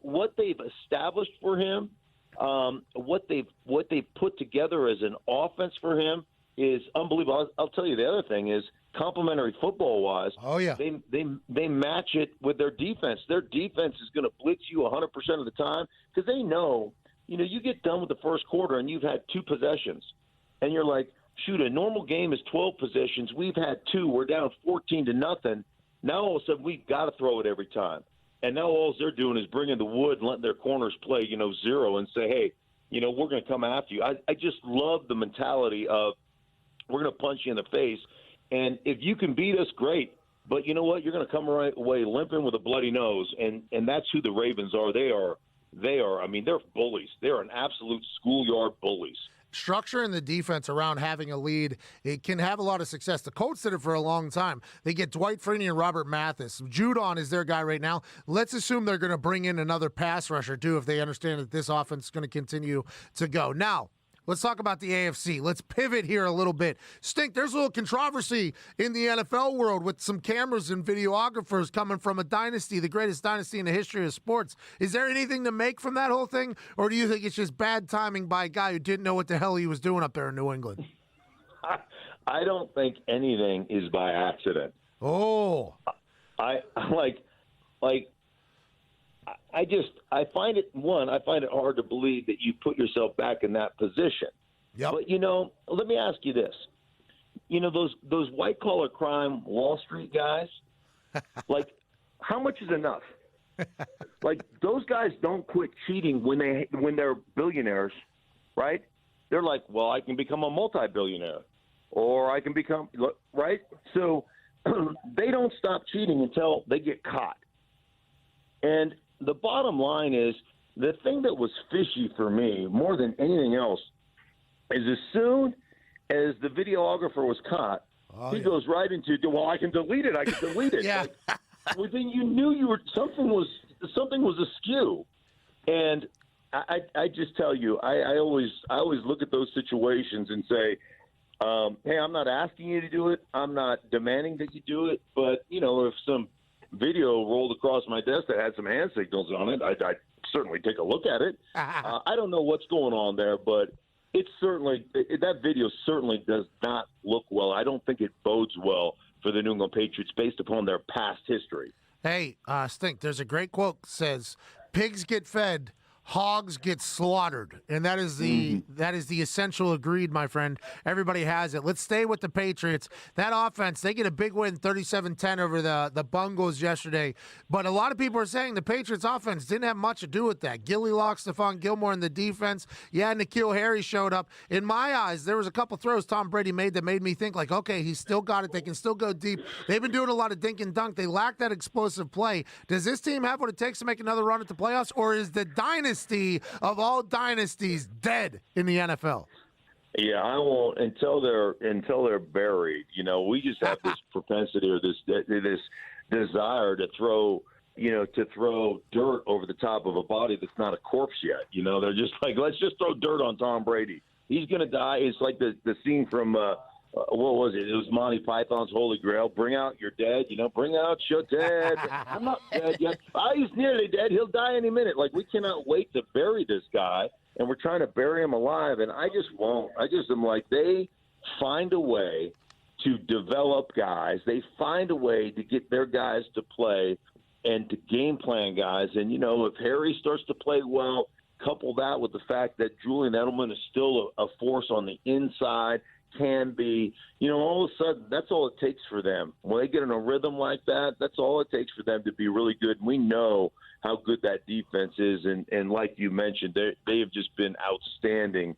S13: what they've established for him, what they've put together as an offense for him is unbelievable. I'll tell you the other thing is, complementary football-wise, they match it with their defense. Their defense is going to blitz you 100% of the time because they know, you get done with the first quarter and you've had 2 possessions, and you're like, shoot, a normal game is 12 possessions. We've had 2. We're down 14-0. Now all of a sudden we've got to throw it every time. And now all they're doing is bringing the wood and letting their corners play, 0 and say, hey, we're going to come after you. I just love the mentality of we're going to punch you in the face. And if you can beat us, great. But you know what? You're going to come right away limping with a bloody nose. And that's who the Ravens are. They are, I mean, they're bullies. They're an absolute schoolyard bullies.
S1: Structuring the defense around having a lead, it can have a lot of success. The Colts did it for a long time. They get Dwight Freeney and Robert Mathis. Judon is their guy right now. Let's assume they're going to bring in another pass rusher, too, if they understand that this offense is going to continue to go. Now, let's talk about the AFC. Let's pivot here a little bit. Stink, there's a little controversy in the NFL world with some cameras and videographers coming from a dynasty, the greatest dynasty in the history of sports. Is there anything to make from that whole thing, or do you think it's just bad timing by a guy who didn't know what the hell he was doing up there in New England?
S13: I don't think anything is by accident.
S1: Oh.
S13: I find it hard to believe that you put yourself back in that position.
S1: Yep.
S13: But, let me ask you this. Those white-collar crime Wall Street guys, how much is enough? Those guys don't quit cheating when they're billionaires, right? They're like, well, I can become a multi-billionaire. or I can become right. So they don't stop cheating until they get caught. And the bottom line is, the thing that was fishy for me more than anything else is as soon as the videographer was caught, he goes right into, well, I can delete it.
S1: Yeah.
S13: Like, well, then you knew something was askew. And I just tell you, I always look at those situations and say, hey, I'm not asking you to do it. I'm not demanding that you do it. But, if some video rolled across my desk that had some hand signals on it, I'd certainly take a look at it. I don't know what's going on there, but that video certainly does not look well. I don't think it bodes well for the New England Patriots based upon their past history.
S1: Hey, Stink, there's a great quote that says, pigs get fed, hogs get slaughtered. And that is the essential agreed, my friend. Everybody has it. Let's stay with the Patriots. That offense, they get a big win, 37-10 over the Bungles yesterday. But a lot of people are saying the Patriots offense didn't have much to do with that. Gilly Lock, Stephon Gilmore in the defense. Yeah, N'Keal Harry showed up. In my eyes, there was a couple throws Tom Brady made that made me think, like, okay, he's still got it. They can still go deep. They've been doing a lot of dink and dunk. They lack that explosive play. Does this team have what it takes to make another run at the playoffs, or is the dynasty of all dynasties dead in the NFL?
S13: Yeah, I won't until they're buried. We just have this propensity or this desire to throw dirt over the top of a body that's not a corpse yet. They're just like, let's just throw dirt on Tom Brady. He's going to die. It's like the scene from what was it? It was Monty Python's Holy Grail. Bring out your dead. Bring out your dead. I'm not dead yet. He's nearly dead. He'll die any minute. Like, we cannot wait to bury this guy, and we're trying to bury him alive, and I just won't. I just am like, they find a way to develop guys. They find a way to get their guys to play and to game plan guys. And, if Harry starts to play well, couple that with the fact that Julian Edelman is still a force on the inside, can be, all of a sudden, that's all it takes for them. When they get in a rhythm like that, that's all it takes for them to be really good. And we know how good that defense is. And like you mentioned, they have just been outstanding.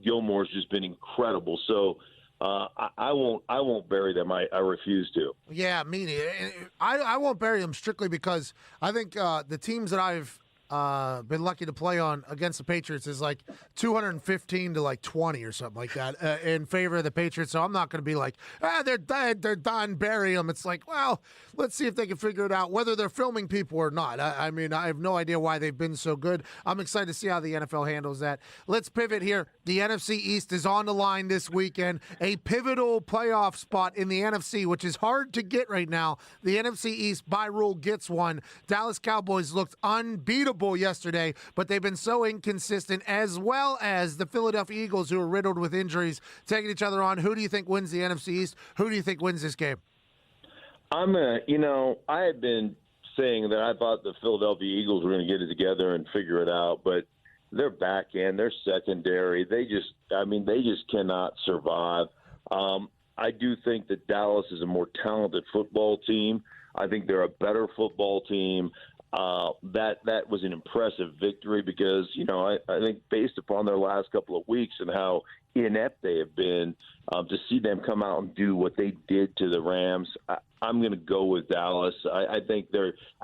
S13: Gilmore's just been incredible. So I won't bury them. I refuse to.
S1: Yeah, me neither. I won't bury them strictly because I think the teams that I've been lucky to play on against the Patriots is like 215 to like 20 or something like that in favor of the Patriots. So I'm not going to be like, they're dead, they're done, bury them. It's like, well, let's see if they can figure it out, whether they're filming people or not. I mean, I have no idea why they've been so good. I'm excited to see how the NFL handles that. Let's pivot here. The NFC East is on the line this weekend. A pivotal playoff spot in the NFC, which is hard to get right now. The NFC East, by rule, gets one. Dallas Cowboys looked unbeatable yesterday, but they've been so inconsistent, as well as the Philadelphia Eagles, who are riddled with injuries, taking each other on. Who do you think wins the NFC East? Who do you think wins this game?
S13: I had been saying that I thought the Philadelphia Eagles were going to get it together and figure it out, but their back end, their secondary, they just cannot survive. I do think that Dallas is a more talented football team. I think they're a better football team. That was an impressive victory because, I think based upon their last couple of weeks and how inept they have been, to see them come out and do what they did to the Rams, I'm going to go with Dallas. I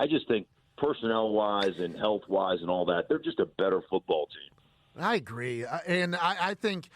S13: just think personnel-wise and health-wise and all that, they're just a better football team.
S1: I agree, and I think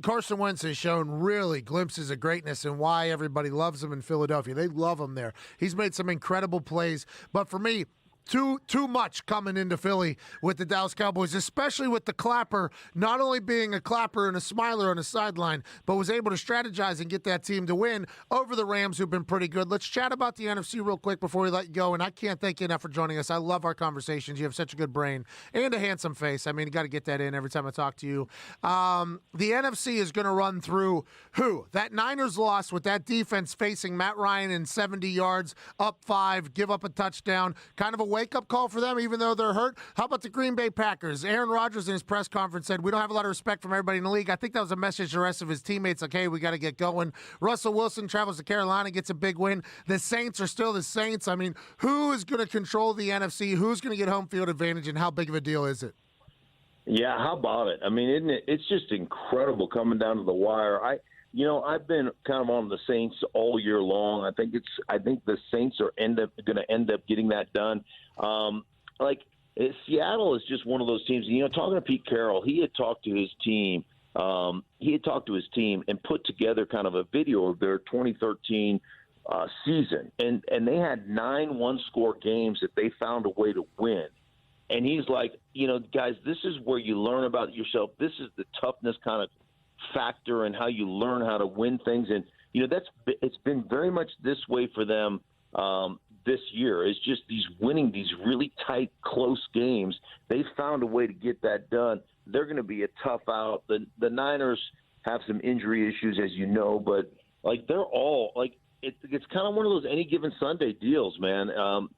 S1: Carson Wentz has shown really glimpses of greatness and why everybody loves him in Philadelphia. They love him there. He's made some incredible plays, but for me, too much coming into Philly with the Dallas Cowboys, especially with the clapper, not only being a clapper and a smiler on the sideline, but was able to strategize and get that team to win over the Rams, who've been pretty good. Let's chat about the NFC real quick before we let you go, and I can't thank you enough for joining us. I love our conversations. You have such a good brain and a handsome face. I mean, you got to get that in every time I talk to you. The NFC is going to run through who? That Niners loss with that defense facing Matt Ryan in 70 yards, up 5, give up a touchdown, kind of a wake-up call for them, even though they're hurt. How about the Green Bay Packers? Aaron Rodgers in his press conference said, we don't have a lot of respect from everybody in the league. I think that was a message to the rest of his teammates, like, hey, we got to get going. Russell Wilson travels to Carolina, gets a big win. The Saints are still the Saints. I mean, who is going to control the NFC? Who's going to get home field advantage, and how big of a deal is it?
S13: Yeah, how about it? I mean, isn't it? It's just incredible coming down to the wire. I've been kind of on the Saints all year long. I think the Saints are going to end up getting that done. Seattle is just one of those teams. Talking to Pete Carroll, he had talked to his team. And put together kind of a video of their 2013 season, and they had 9 one-score games that they found a way to win. And he's like, guys, this is where you learn about yourself. This is the toughness kind of factor and how you learn how to win things. And it's been very much this way for them this year. It's just winning these really tight, close games. They found a way to get that done. They're going to be a tough out. The Niners have some injury issues, as you know, but they're all it's kind of one of those any given Sunday deals, man.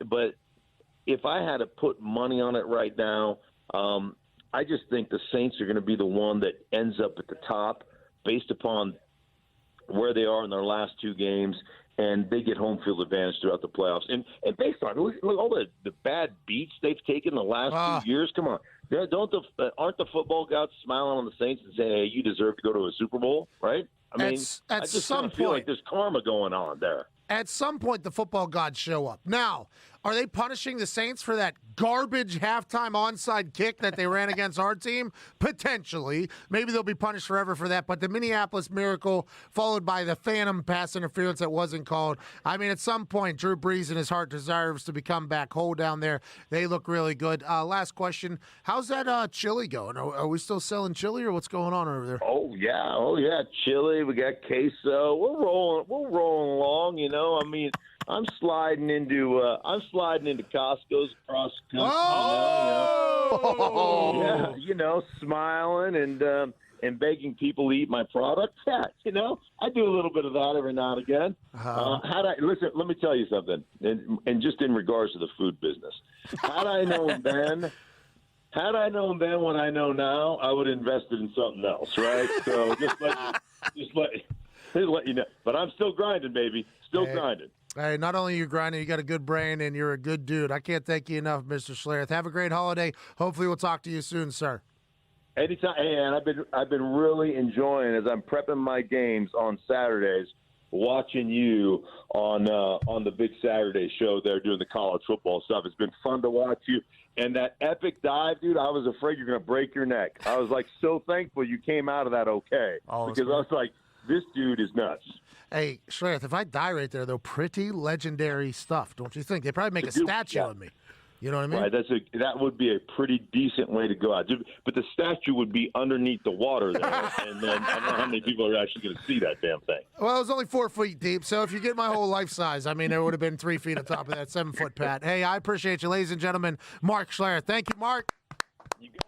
S13: But if I had to put money on it right now, I just think the Saints are going to be the one that ends up at the top based upon where they are in their last 2 games, and they get home field advantage throughout the playoffs. And based on look all the bad beats they've taken the last 2 years. Come on, aren't the football gods smiling on the Saints and saying, "Hey, you deserve to go to a Super Bowl," right? I just feel like there's karma going on there.
S1: At some point, the football gods show up. Now, are they punishing the Saints for that garbage halftime onside kick that they ran against our team? Potentially. Maybe they'll be punished forever for that. But the Minneapolis Miracle, followed by the phantom pass interference that wasn't called. I mean, at some point, Drew Brees and his heart deserves to become back whole down there. They look really good. Last question. How's that chili going? Are we still selling chili, or what's going on over there?
S13: Oh, yeah. Chili. We got queso. We're rolling along, I mean, I'm sliding into Costco's across the country. Smiling and begging people to eat my product. Yeah, I do a little bit of that every now and again. Listen, let me tell you something, and just in regards to the food business, had I known then what I know now, I would have invested in something else, right? So just let you know. But I'm still grinding, baby. Still grinding.
S1: Hey, not only are you grinding, you got a good brain, and you're a good dude. I can't thank you enough, Mr. Schlereth. Have a great holiday. Hopefully we'll talk to you soon, sir.
S13: Anytime. Hey, and I've been really enjoying, as I'm prepping my games on Saturdays, watching you on the Big Saturday show there doing the college football stuff. It's been fun to watch you. And that epic dive, dude, I was afraid you're going to break your neck. I was so thankful you came out of that okay. Because I was like, this dude is nuts.
S1: Hey, Schlereth, if I die right there, though, pretty legendary stuff, don't you think? They probably make a statue of me. You know what I mean?
S13: Right. That would be a pretty decent way to go out. But the statue would be underneath the water there, and then I don't know how many people are actually going to see that damn thing.
S1: Well, it was only 4 feet deep, so if you get my whole life size, I mean, there would have been 3 feet on top of that 7-foot pad. Hey, I appreciate you, ladies and gentlemen. Mark Schlereth. Thank you, Mark.
S13: You got it.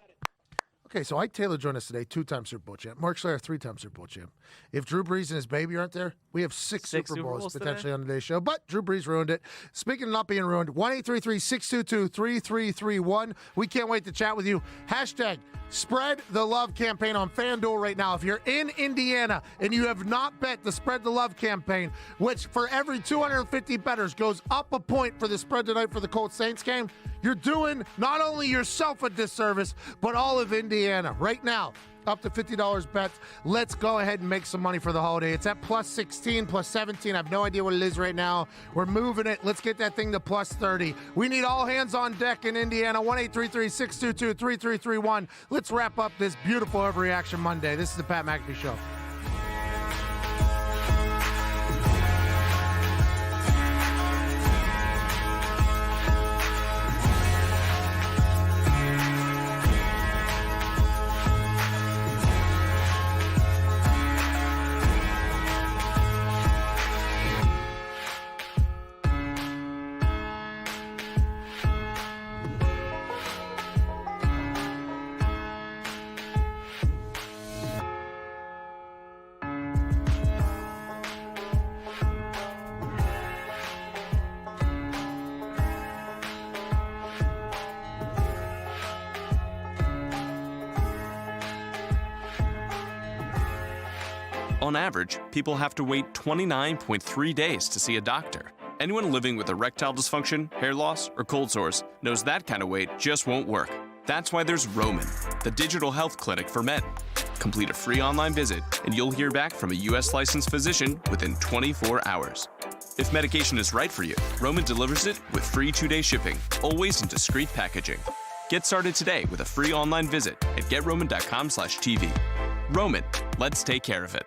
S1: Okay, so Ike Taylor joined us today, 2-time Super Bowl champ. Mark Schlereth, 3-time Super Bowl champ. If Drew Brees and his baby aren't there, we have six Super Bowls potentially on today's show. But Drew Brees ruined it. Speaking of not being ruined, 1-833-622-3331. We can't wait to chat with you. Hashtag Spread the Love campaign on FanDuel right now. If you're in Indiana and you have not bet the Spread the Love campaign, which for every 250 bettors goes up a point for the spread tonight for the Colts Saints game, you're doing not only yourself a disservice, but all of Indiana. Right now, up to $50 bets. Let's go ahead and make some money for the holiday. It's at plus 16, plus 17. I have no idea what it is right now. We're moving it. Let's get that thing to plus 30. We need all hands on deck in Indiana. 1-833-622-3331. Let's wrap up this beautiful Overreaction Monday. This is the Pat McAfee Show.
S11: On average, people have to wait 29.3 days to see a doctor. Anyone living with erectile dysfunction, hair loss, or cold sores knows that kind of wait just won't work. That's why there's Roman, the digital health clinic for men. Complete a free online visit, and you'll hear back from a U.S. licensed physician within 24 hours. If medication is right for you, Roman delivers it with free 2-day shipping, always in discreet packaging. Get started today with a free online visit at GetRoman.com/TV. Roman, let's take care of it.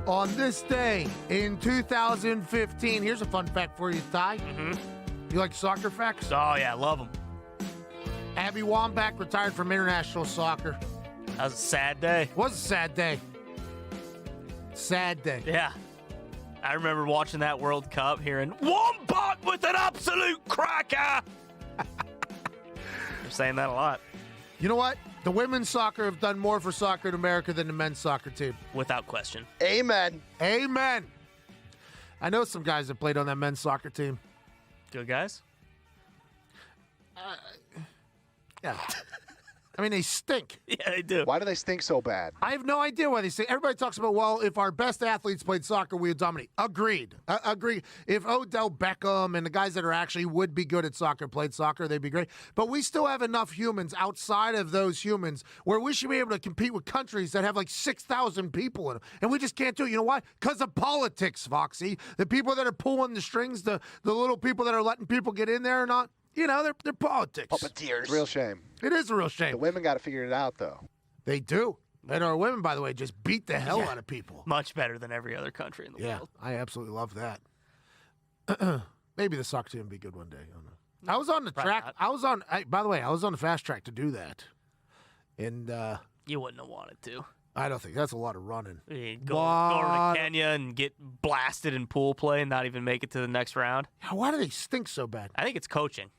S1: On this day in 2015, here's a fun fact for you, Ty. You like soccer facts?
S2: Oh, yeah, love them.
S1: Abby Wambach retired from international soccer.
S2: That was a sad day.
S1: Was a sad day. Sad day.
S2: Yeah. I remember watching that World Cup, hearing, Wambach with an absolute cracker! They're saying that a lot.
S1: You know what? The women's soccer have done more for soccer in America than the men's soccer team.
S2: Without question.
S4: Amen.
S1: Amen. I know some guys that played on that men's soccer team.
S2: Good guys?
S1: Yeah. I mean, they stink.
S2: Yeah, they do.
S4: Why do they stink so bad?
S1: I have no idea why they stink. Everybody talks about, well, if our best athletes played soccer, we would dominate. Agreed. Agreed. If Odell Beckham and the guys that are actually would be good at soccer played soccer, they'd be great. But we still have enough humans outside of those humans where we should be able to compete with countries that have like 6,000 people in them. And we just can't do it. You know why? Because of politics, Foxy. The people that are pulling the strings, the little people that are letting people get in there or not, you know, they're politics.
S4: Puppeteers. Real shame.
S1: It is a real shame.
S4: The women got to figure it out, though.
S1: They do. And our women, by the way, just beat the hell out of people.
S2: Much better than every other country in the world.
S1: I absolutely love that. Maybe the soccer team would be good one day. I don't know. I was on the track. By the way, I was on the fast track to do that. And
S2: you wouldn't have wanted to.
S1: I don't think that's a lot of running.
S2: Go to Kenya and get blasted in pool play and not even make it to the next round.
S1: Why do they stink so bad?
S2: I think it's coaching.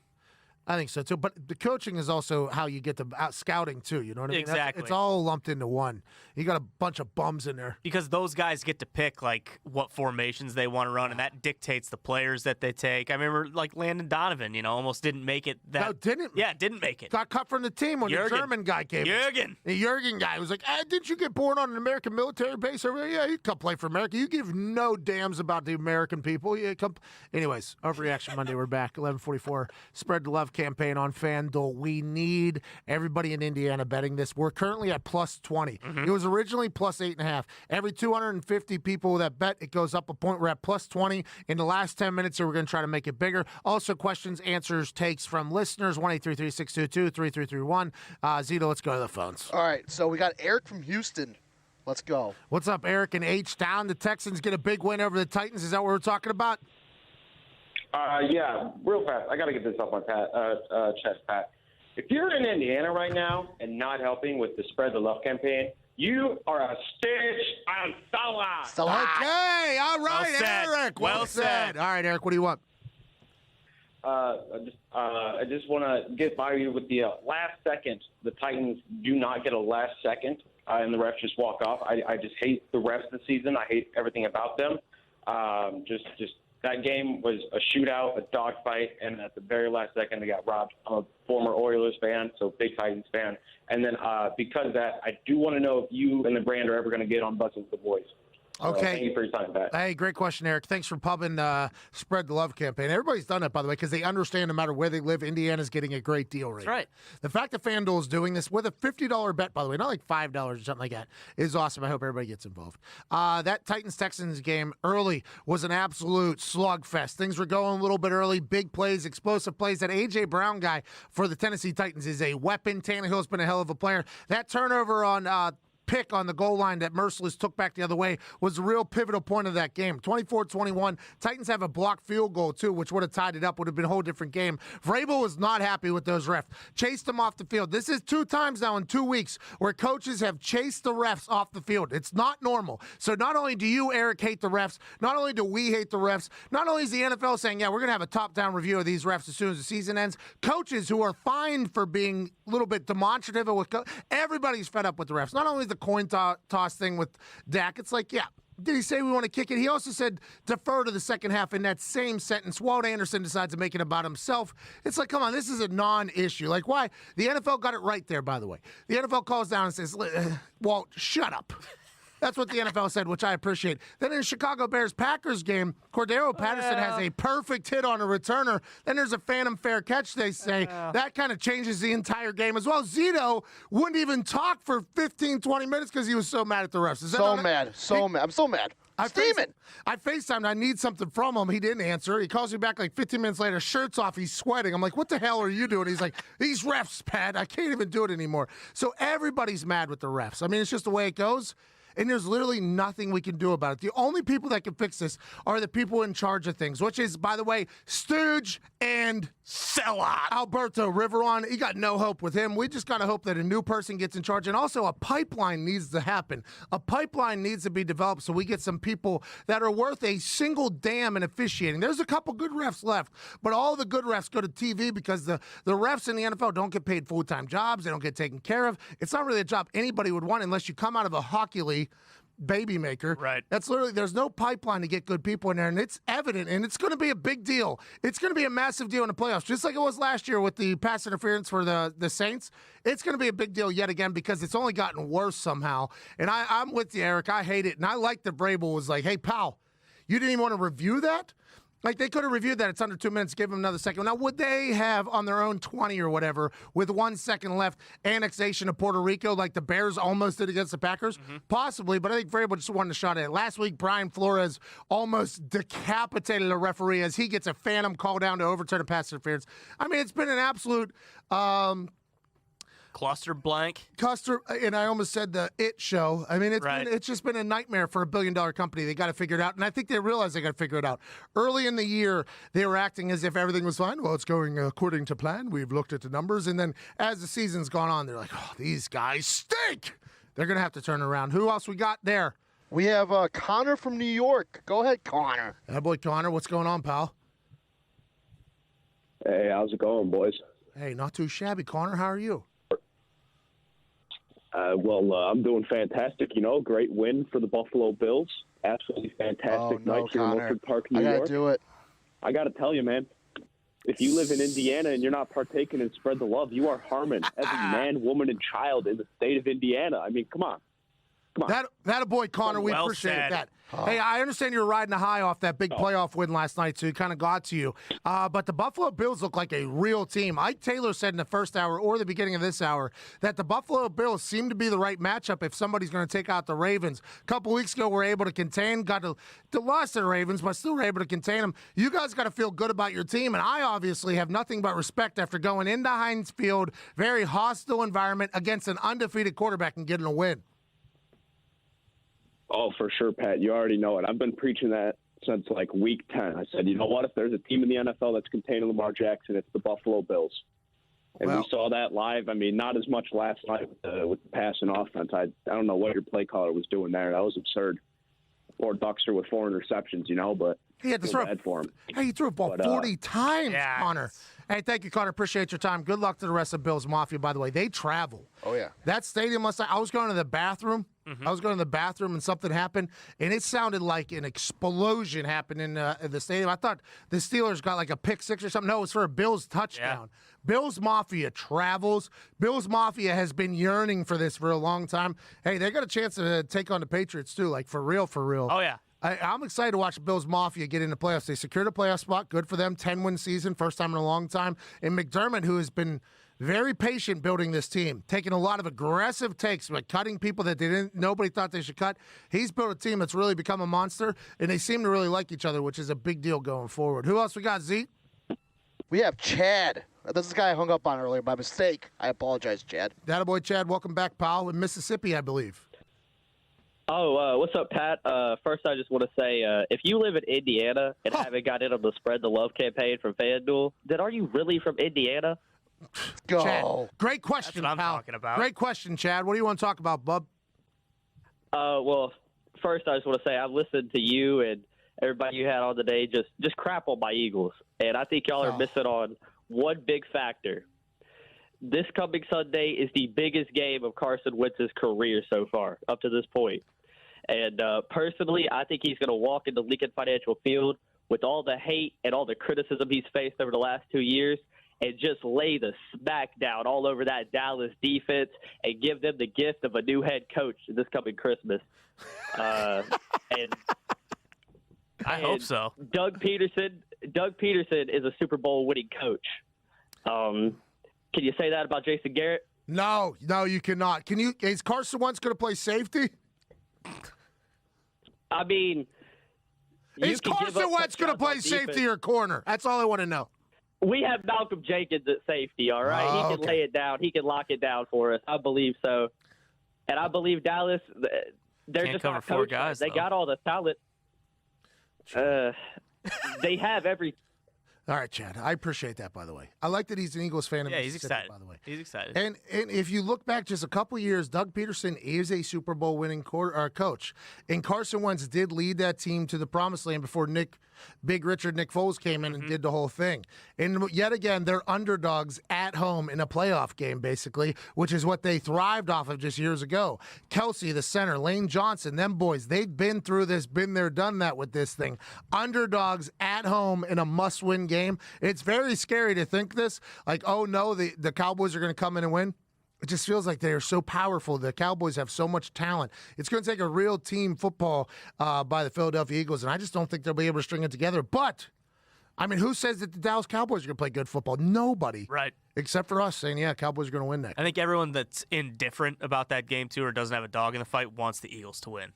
S1: I think so, too. But the coaching is also how you get the out scouting, too. You know what I mean?
S2: Exactly.
S1: It's all lumped into one. You got a bunch of bums in there.
S2: Because those guys get to pick, like, what formations they want to run, and that dictates the players that they take. I remember, like, Landon Donovan, you know, almost didn't make it.
S1: No, didn't?
S2: Yeah, didn't make it.
S1: Got cut from the team when the German guy came. The Jurgen guy was like, didn't you get born on an American military base over there? Yeah, you come play for America. You give no damns about the American people. You come. Anyways, Overreaction Monday, we're back. 11:44. Spread the Love campaign on FanDuel. We need everybody in Indiana betting this. We're currently at plus 20. It was originally plus 8.5. Every 250 people that bet, it goes up a point. We're at plus 20. In the last 10 minutes, so we're going to try to make it bigger. Also, questions, answers, takes from listeners. 1-833-622-3331. Zito, let's go to the phones.
S4: All right, so we got Eric from Houston. Let's go.
S1: What's up, Eric and H-Town? The Texans get a big win over the Titans. Is that what we're talking about?
S14: Yeah, real fast. I got to get this off my chest, Pat. If you're in Indiana right now and not helping with the Spread the Love campaign, you are a stitch on salad.
S1: Okay, all right, Eric. Well said. All right, Eric, what do you want?
S14: I just want to get by you with the last second. The Titans do not get a last second, and the refs just walk off. I just hate the refs this season. I hate everything about them. Just that game was a shootout, a dogfight, and at the very last second they got robbed. I'm a former Oilers fan, so big Titans fan. And then because of that, I do want to know if you and the brand are ever going to get on buses with the boys.
S1: Okay.
S14: Thank you for your time, Pat.
S1: Hey, great question, Eric. Thanks for pubbing Spread the Love campaign. Everybody's done it, by the way, because they understand no matter where they live, Indiana's getting a great deal right.
S2: That's right.
S1: The fact that FanDuel is doing this with a $50 bet, by the way, not like $5 or something like that, is awesome. I hope everybody gets involved. That Titans-Texans game early was an absolute slugfest. Things were going a little bit early, big plays, explosive plays. That A.J. Brown guy for the Tennessee Titans is a weapon. Tannehill's been a hell of a player. That turnover on pick on the goal line that Merciless took back the other way was a real pivotal point of that game. 24-21. Titans have a blocked field goal, too, which would have tied it up, would have been a whole different game. Vrabel was not happy with those refs. Chased them off the field. This is 2 times now in 2 weeks where coaches have chased the refs off the field. It's not normal. So not only do you, Eric, hate the refs, not only do we hate the refs, not only is the NFL saying, yeah, we're going to have a top-down review of these refs as soon as the season ends, coaches who are fined for being a little bit demonstrative with everybody's fed up with the refs. Not only is the coin toss thing with Dak, it's like, yeah, did he say we want to kick it? He also said defer to the second half in that same sentence. Walt Anderson decides to make it about himself. It's like, come on, this is a non-issue. Like, why? The NFL got it right there, by the way. The NFL calls down and says, Walt, shut up. That's what the NFL said, which I appreciate. Then in Chicago Bears-Packers game, Cordero Patterson has a perfect hit on a returner. Then there's a phantom fair catch, they say. That kind of changes the entire game as well. Zito wouldn't even talk for 15, 20 minutes because he was so mad at the refs.
S4: So mad. I'm so mad.
S1: I FaceTimed. I need something from him. He didn't answer. He calls me back like 15 minutes later. Shirt's off. He's sweating. I'm like, what the hell are you doing? He's like, these refs, Pat. I can't even do it anymore. So everybody's mad with the refs. I mean, it's just the way it goes. and there's literally nothing we can do about it. The only people that can fix this are the people in charge of things, which is, by the way, Stooge and sellout Alberto Riveron. You got no hope with him. We just got to hope that a new person gets in charge, and also a pipeline needs to happen. A pipeline needs to be developed so we get some people that are worth a single damn in officiating. There's a couple good refs left, but all the good refs go to TV because the refs in the NFL don't get paid full-time jobs. They don't get taken care of. It's not really a job anybody would want unless you come out of a hockey league baby maker.
S2: Right.
S1: That's literally, there's no pipeline to get good people in there, and it's evident, and it's going to be a big deal. It's going to be a massive deal in the playoffs, just like it was last year with the pass interference for the Saints. It's going to be a big deal yet again because it's only gotten worse somehow. And I'm with you, Eric. I hate it, and I like that Vrabel was like, hey, pal, you didn't even want to review that? Like, they could have reviewed that. It's under 2 minutes. Give them another second. Now, would they have on their own 20 or whatever with 1 second left annexation of Puerto Rico like the Bears almost did against the Packers? Possibly, but I think Vrabel just wanted a shot at it. Last week, Brian Flores almost decapitated a referee as he gets a phantom call down to overturn a pass interference. I mean, it's been an absolute
S2: cluster blank.
S1: And I almost said the It Show. I mean, it's just been a nightmare for $1 billion company. They got to figure it out, and I think they realize they got to figure it out. Early in the year, they were acting as if everything was fine. Well, it's going according to plan. We've looked at the numbers, and then as the season's gone on, they're like, oh, these guys stink. They're going to have to turn around. Who else we got there?
S4: We have Connor from New York. Go ahead, Connor.
S1: That boy, Connor. What's going on, pal?
S15: Hey, how's it going, boys?
S1: Hey, not too shabby, Connor. How are you?
S15: I'm doing fantastic. Great win for the Buffalo Bills. Absolutely fantastic night here in Orchard Park, New York.
S4: I gotta do it.
S15: I gotta tell you, man. If you live in Indiana and you're not partaking in Spread the Love, you are harming every man, woman, and child in the state of Indiana. I mean, come on.
S1: That a boy, Connor. We appreciate that. Hey, I understand you were riding a high off that big playoff win last night, so it kind of got to you. But the Buffalo Bills look like a real team. Ike Taylor said in the first hour or the beginning of this hour that the Buffalo Bills seem to be the right matchup if somebody's going to take out the Ravens. A couple weeks ago, we were able to contain, got to lost to the Ravens, but still were able to contain them. You guys got to feel good about your team, and I obviously have nothing but respect after going into Heinz Field, very hostile environment against an undefeated quarterback and getting a win.
S15: Oh, for sure, Pat. You already know it. I've been preaching that since like week 10. I said, you know what? If there's a team in the NFL that's containing Lamar Jackson, it's the Buffalo Bills. And we saw that live. I mean, not as much last night with the passing offense. I don't know what your play caller was doing there. That was absurd. Poor Duxter with 4 interceptions, but
S1: he had to throw
S15: bad for him.
S1: Hey, he threw a ball 40 times, Connor. Hey, thank you, Connor. Appreciate your time. Good luck to the rest of Bills Mafia, by the way. They travel.
S4: Oh, yeah.
S1: That stadium last night, I was going to the bathroom. I was going to the bathroom and something happened, and it sounded like an explosion happened in the stadium. I thought the Steelers got like a pick six or something. No, it was for a Bills touchdown. Bills Mafia travels. Bills Mafia has been yearning for this for a long time. Hey, they got a chance to take on the Patriots, too, like for real, for real.
S2: Oh, yeah.
S1: I'm excited to watch Bills Mafia get in the playoffs. They secured a playoff spot. Good for them. 10-win season, first time in a long time. And McDermott, who has been very patient building this team, taking a lot of aggressive takes, but cutting people that nobody thought they should cut. He's built a team that's really become a monster, and they seem to really like each other, which is a big deal going forward. Who else we got, Zeke?
S4: We have Chad. This is the guy I hung up on earlier by mistake. I apologize, Chad.
S1: That boy, Chad. Welcome back, pal. In Mississippi, I believe.
S16: Oh, what's up, Pat? First, I just want to say, if you live in Indiana and haven't got in on the Spread the Love campaign from FanDuel, then are you really from Indiana?
S4: Go.
S1: Chad, great question,
S2: That's what
S1: pal.
S2: I'm talking about.
S1: Great question, Chad. What do you want to talk about, bub?
S16: Well, first, I just want to say I've listened to you and everybody you had on today just crap on my Eagles. And I think y'all are missing on one big factor. This coming Sunday is the biggest game of Carson Wentz's career so far, up to this point. And personally, I think he's going to walk into Lincoln Financial Field with all the hate and all the criticism he's faced over the last 2 years and just lay the smack down all over that Dallas defense and give them the gift of a new head coach this coming Christmas. And
S2: I hope so.
S16: Doug Peterson is a Super Bowl winning coach. Can you say that about Jason Garrett?
S1: No, you cannot. Is Carson Wentz going to play safety?
S16: I mean,
S1: is Carson Wentz going to play safety or corner? That's all I want to know.
S16: We have Malcolm Jenkins at safety, all right? He can lay it down. He can lock it down for us. I believe so. And I believe Dallas,
S10: They're
S2: Can't
S10: just
S2: cover
S10: not
S2: 4
S10: coached.
S2: guys,
S10: They
S2: though.
S10: got all the talent. They have every.
S1: All right, Chad. I appreciate that, by the way. I like that he's an Eagles fan.
S2: Yeah, he's
S1: Mississippi,
S2: excited.
S1: by the way.
S2: He's excited.
S1: And if you look back just a couple years, Doug Peterson is a Super Bowl winning coach. And Carson Wentz did lead that team to the promised land before Big Richard Nick Foles came in and did the whole thing. And yet again, they're underdogs at home in a playoff game, basically, which is what they thrived off of just years ago. Kelsey, the center, Lane Johnson, them boys, they've been through this, been there, done that with this thing. Underdogs at home in a must-win game. It's very scary to think this, like, oh no, the Cowboys are going to come in and win. It just feels like they are so powerful. The Cowboys have so much talent. It's going to take a real team football by the Philadelphia Eagles, and I just don't think they'll be able to string it together. But, I mean, who says that the Dallas Cowboys are going to play good football? Nobody.
S2: Right.
S1: Except for us saying, yeah, Cowboys are going to win that.
S2: I think everyone that's indifferent about that game, too, or doesn't have a dog in the fight wants the Eagles to win.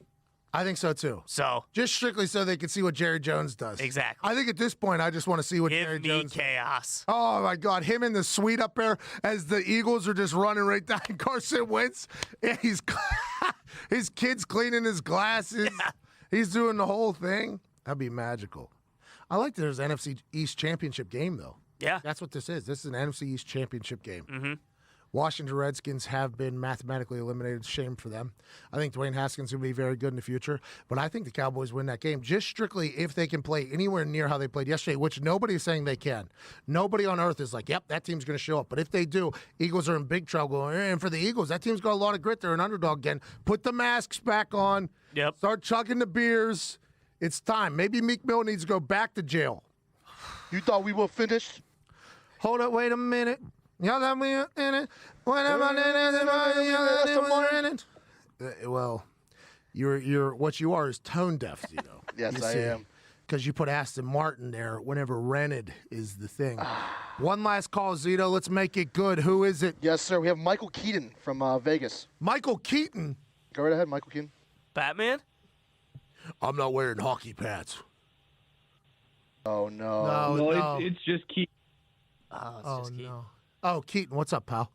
S1: I think so, too.
S2: So
S1: just strictly so they can see what Jerry Jones does.
S2: Exactly.
S1: I think at this point, I just want to see what Jerry Jones
S2: does. Chaos.
S1: Oh, my God. Him in the suite up there as the Eagles are just running right down Carson Wentz. And his kid's cleaning his glasses. Yeah. He's doing the whole thing. That'd be magical. I like that there's an NFC East championship game, though.
S2: Yeah.
S1: That's what this is. This is an NFC East championship game.
S2: Mm-hmm.
S1: Washington Redskins have been mathematically eliminated. Shame for them. I think Dwayne Haskins will be very good in the future, but I think the Cowboys win that game just strictly if they can play anywhere near how they played yesterday, which nobody is saying they can. Nobody on earth is like, yep, that team's going to show up. But if they do, Eagles are in big trouble. And for the Eagles, that team's got a lot of grit. They're an underdog again. Put the masks back on.
S2: Yep.
S1: Start chugging the beers. It's time. Maybe Meek Mill needs to go back to jail.
S4: You thought we were finished?
S1: Hold up, wait a minute. Y'all let me in it. Well, you're what you are is tone deaf, Zito.
S4: Yes, I am.
S1: Because you put Aston Martin there whenever rented is the thing. One last call, Zito. Let's make it good. Who is it?
S4: Yes, sir. We have Michael Keaton from Vegas.
S1: Michael Keaton?
S4: Go right ahead, Michael Keaton.
S2: Batman?
S1: I'm not wearing hockey pads.
S4: Oh, no.
S1: No.
S17: It's just Keaton.
S2: Oh, it's just Keaton.
S1: Oh, Keaton, what's up, pal?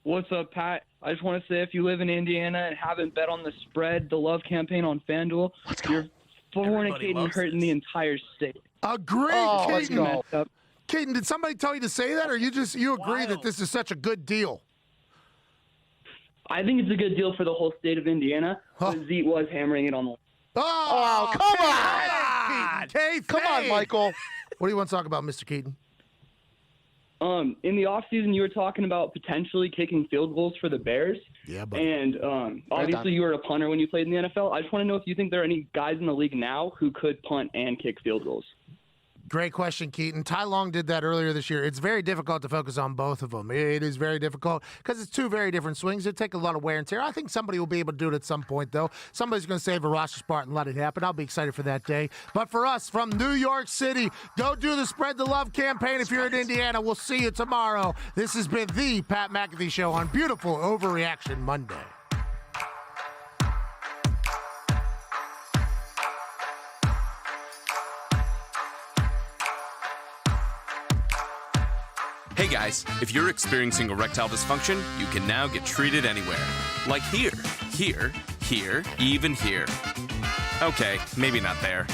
S17: What's up, Pat? I just want to say if you live in Indiana and haven't bet on the spread, the Love campaign on FanDuel, you're fornicating and hurting the entire state.
S1: Agree,
S4: Oh,
S1: Keaton.
S4: let's go.
S1: Keaton, did somebody tell you to say that, or you agree that this is such a good deal?
S17: I think it's a good deal for the whole state of Indiana, but Zeke was hammering it on the.
S1: Oh,
S4: come on!
S1: Keaton.
S4: Come on, Michael.
S1: What do you want to talk about, Mr. Keaton?
S17: In the offseason, you were talking about potentially kicking field goals for the Bears.
S1: Yeah, but
S17: And obviously, you were a punter when you played in the NFL. I just want to know if you think there are any guys in the league now who could punt and kick field goals.
S1: Great question, Keaton. Ty Long did that earlier this year. It's very difficult to focus on both of them. It is very difficult because it's two very different swings. It take a lot of wear and tear. I think somebody will be able to do it at some point, though. Somebody's going to save a roster spot and let it happen. I'll be excited for that day. But for us from New York City, go do the Spread the Love campaign if you're in Indiana. We'll see you tomorrow. This has been the Pat McAfee Show on Beautiful Overreaction Monday.
S11: Hey guys, if you're experiencing erectile dysfunction, you can now get treated anywhere. Like here, even here. Okay, maybe not there.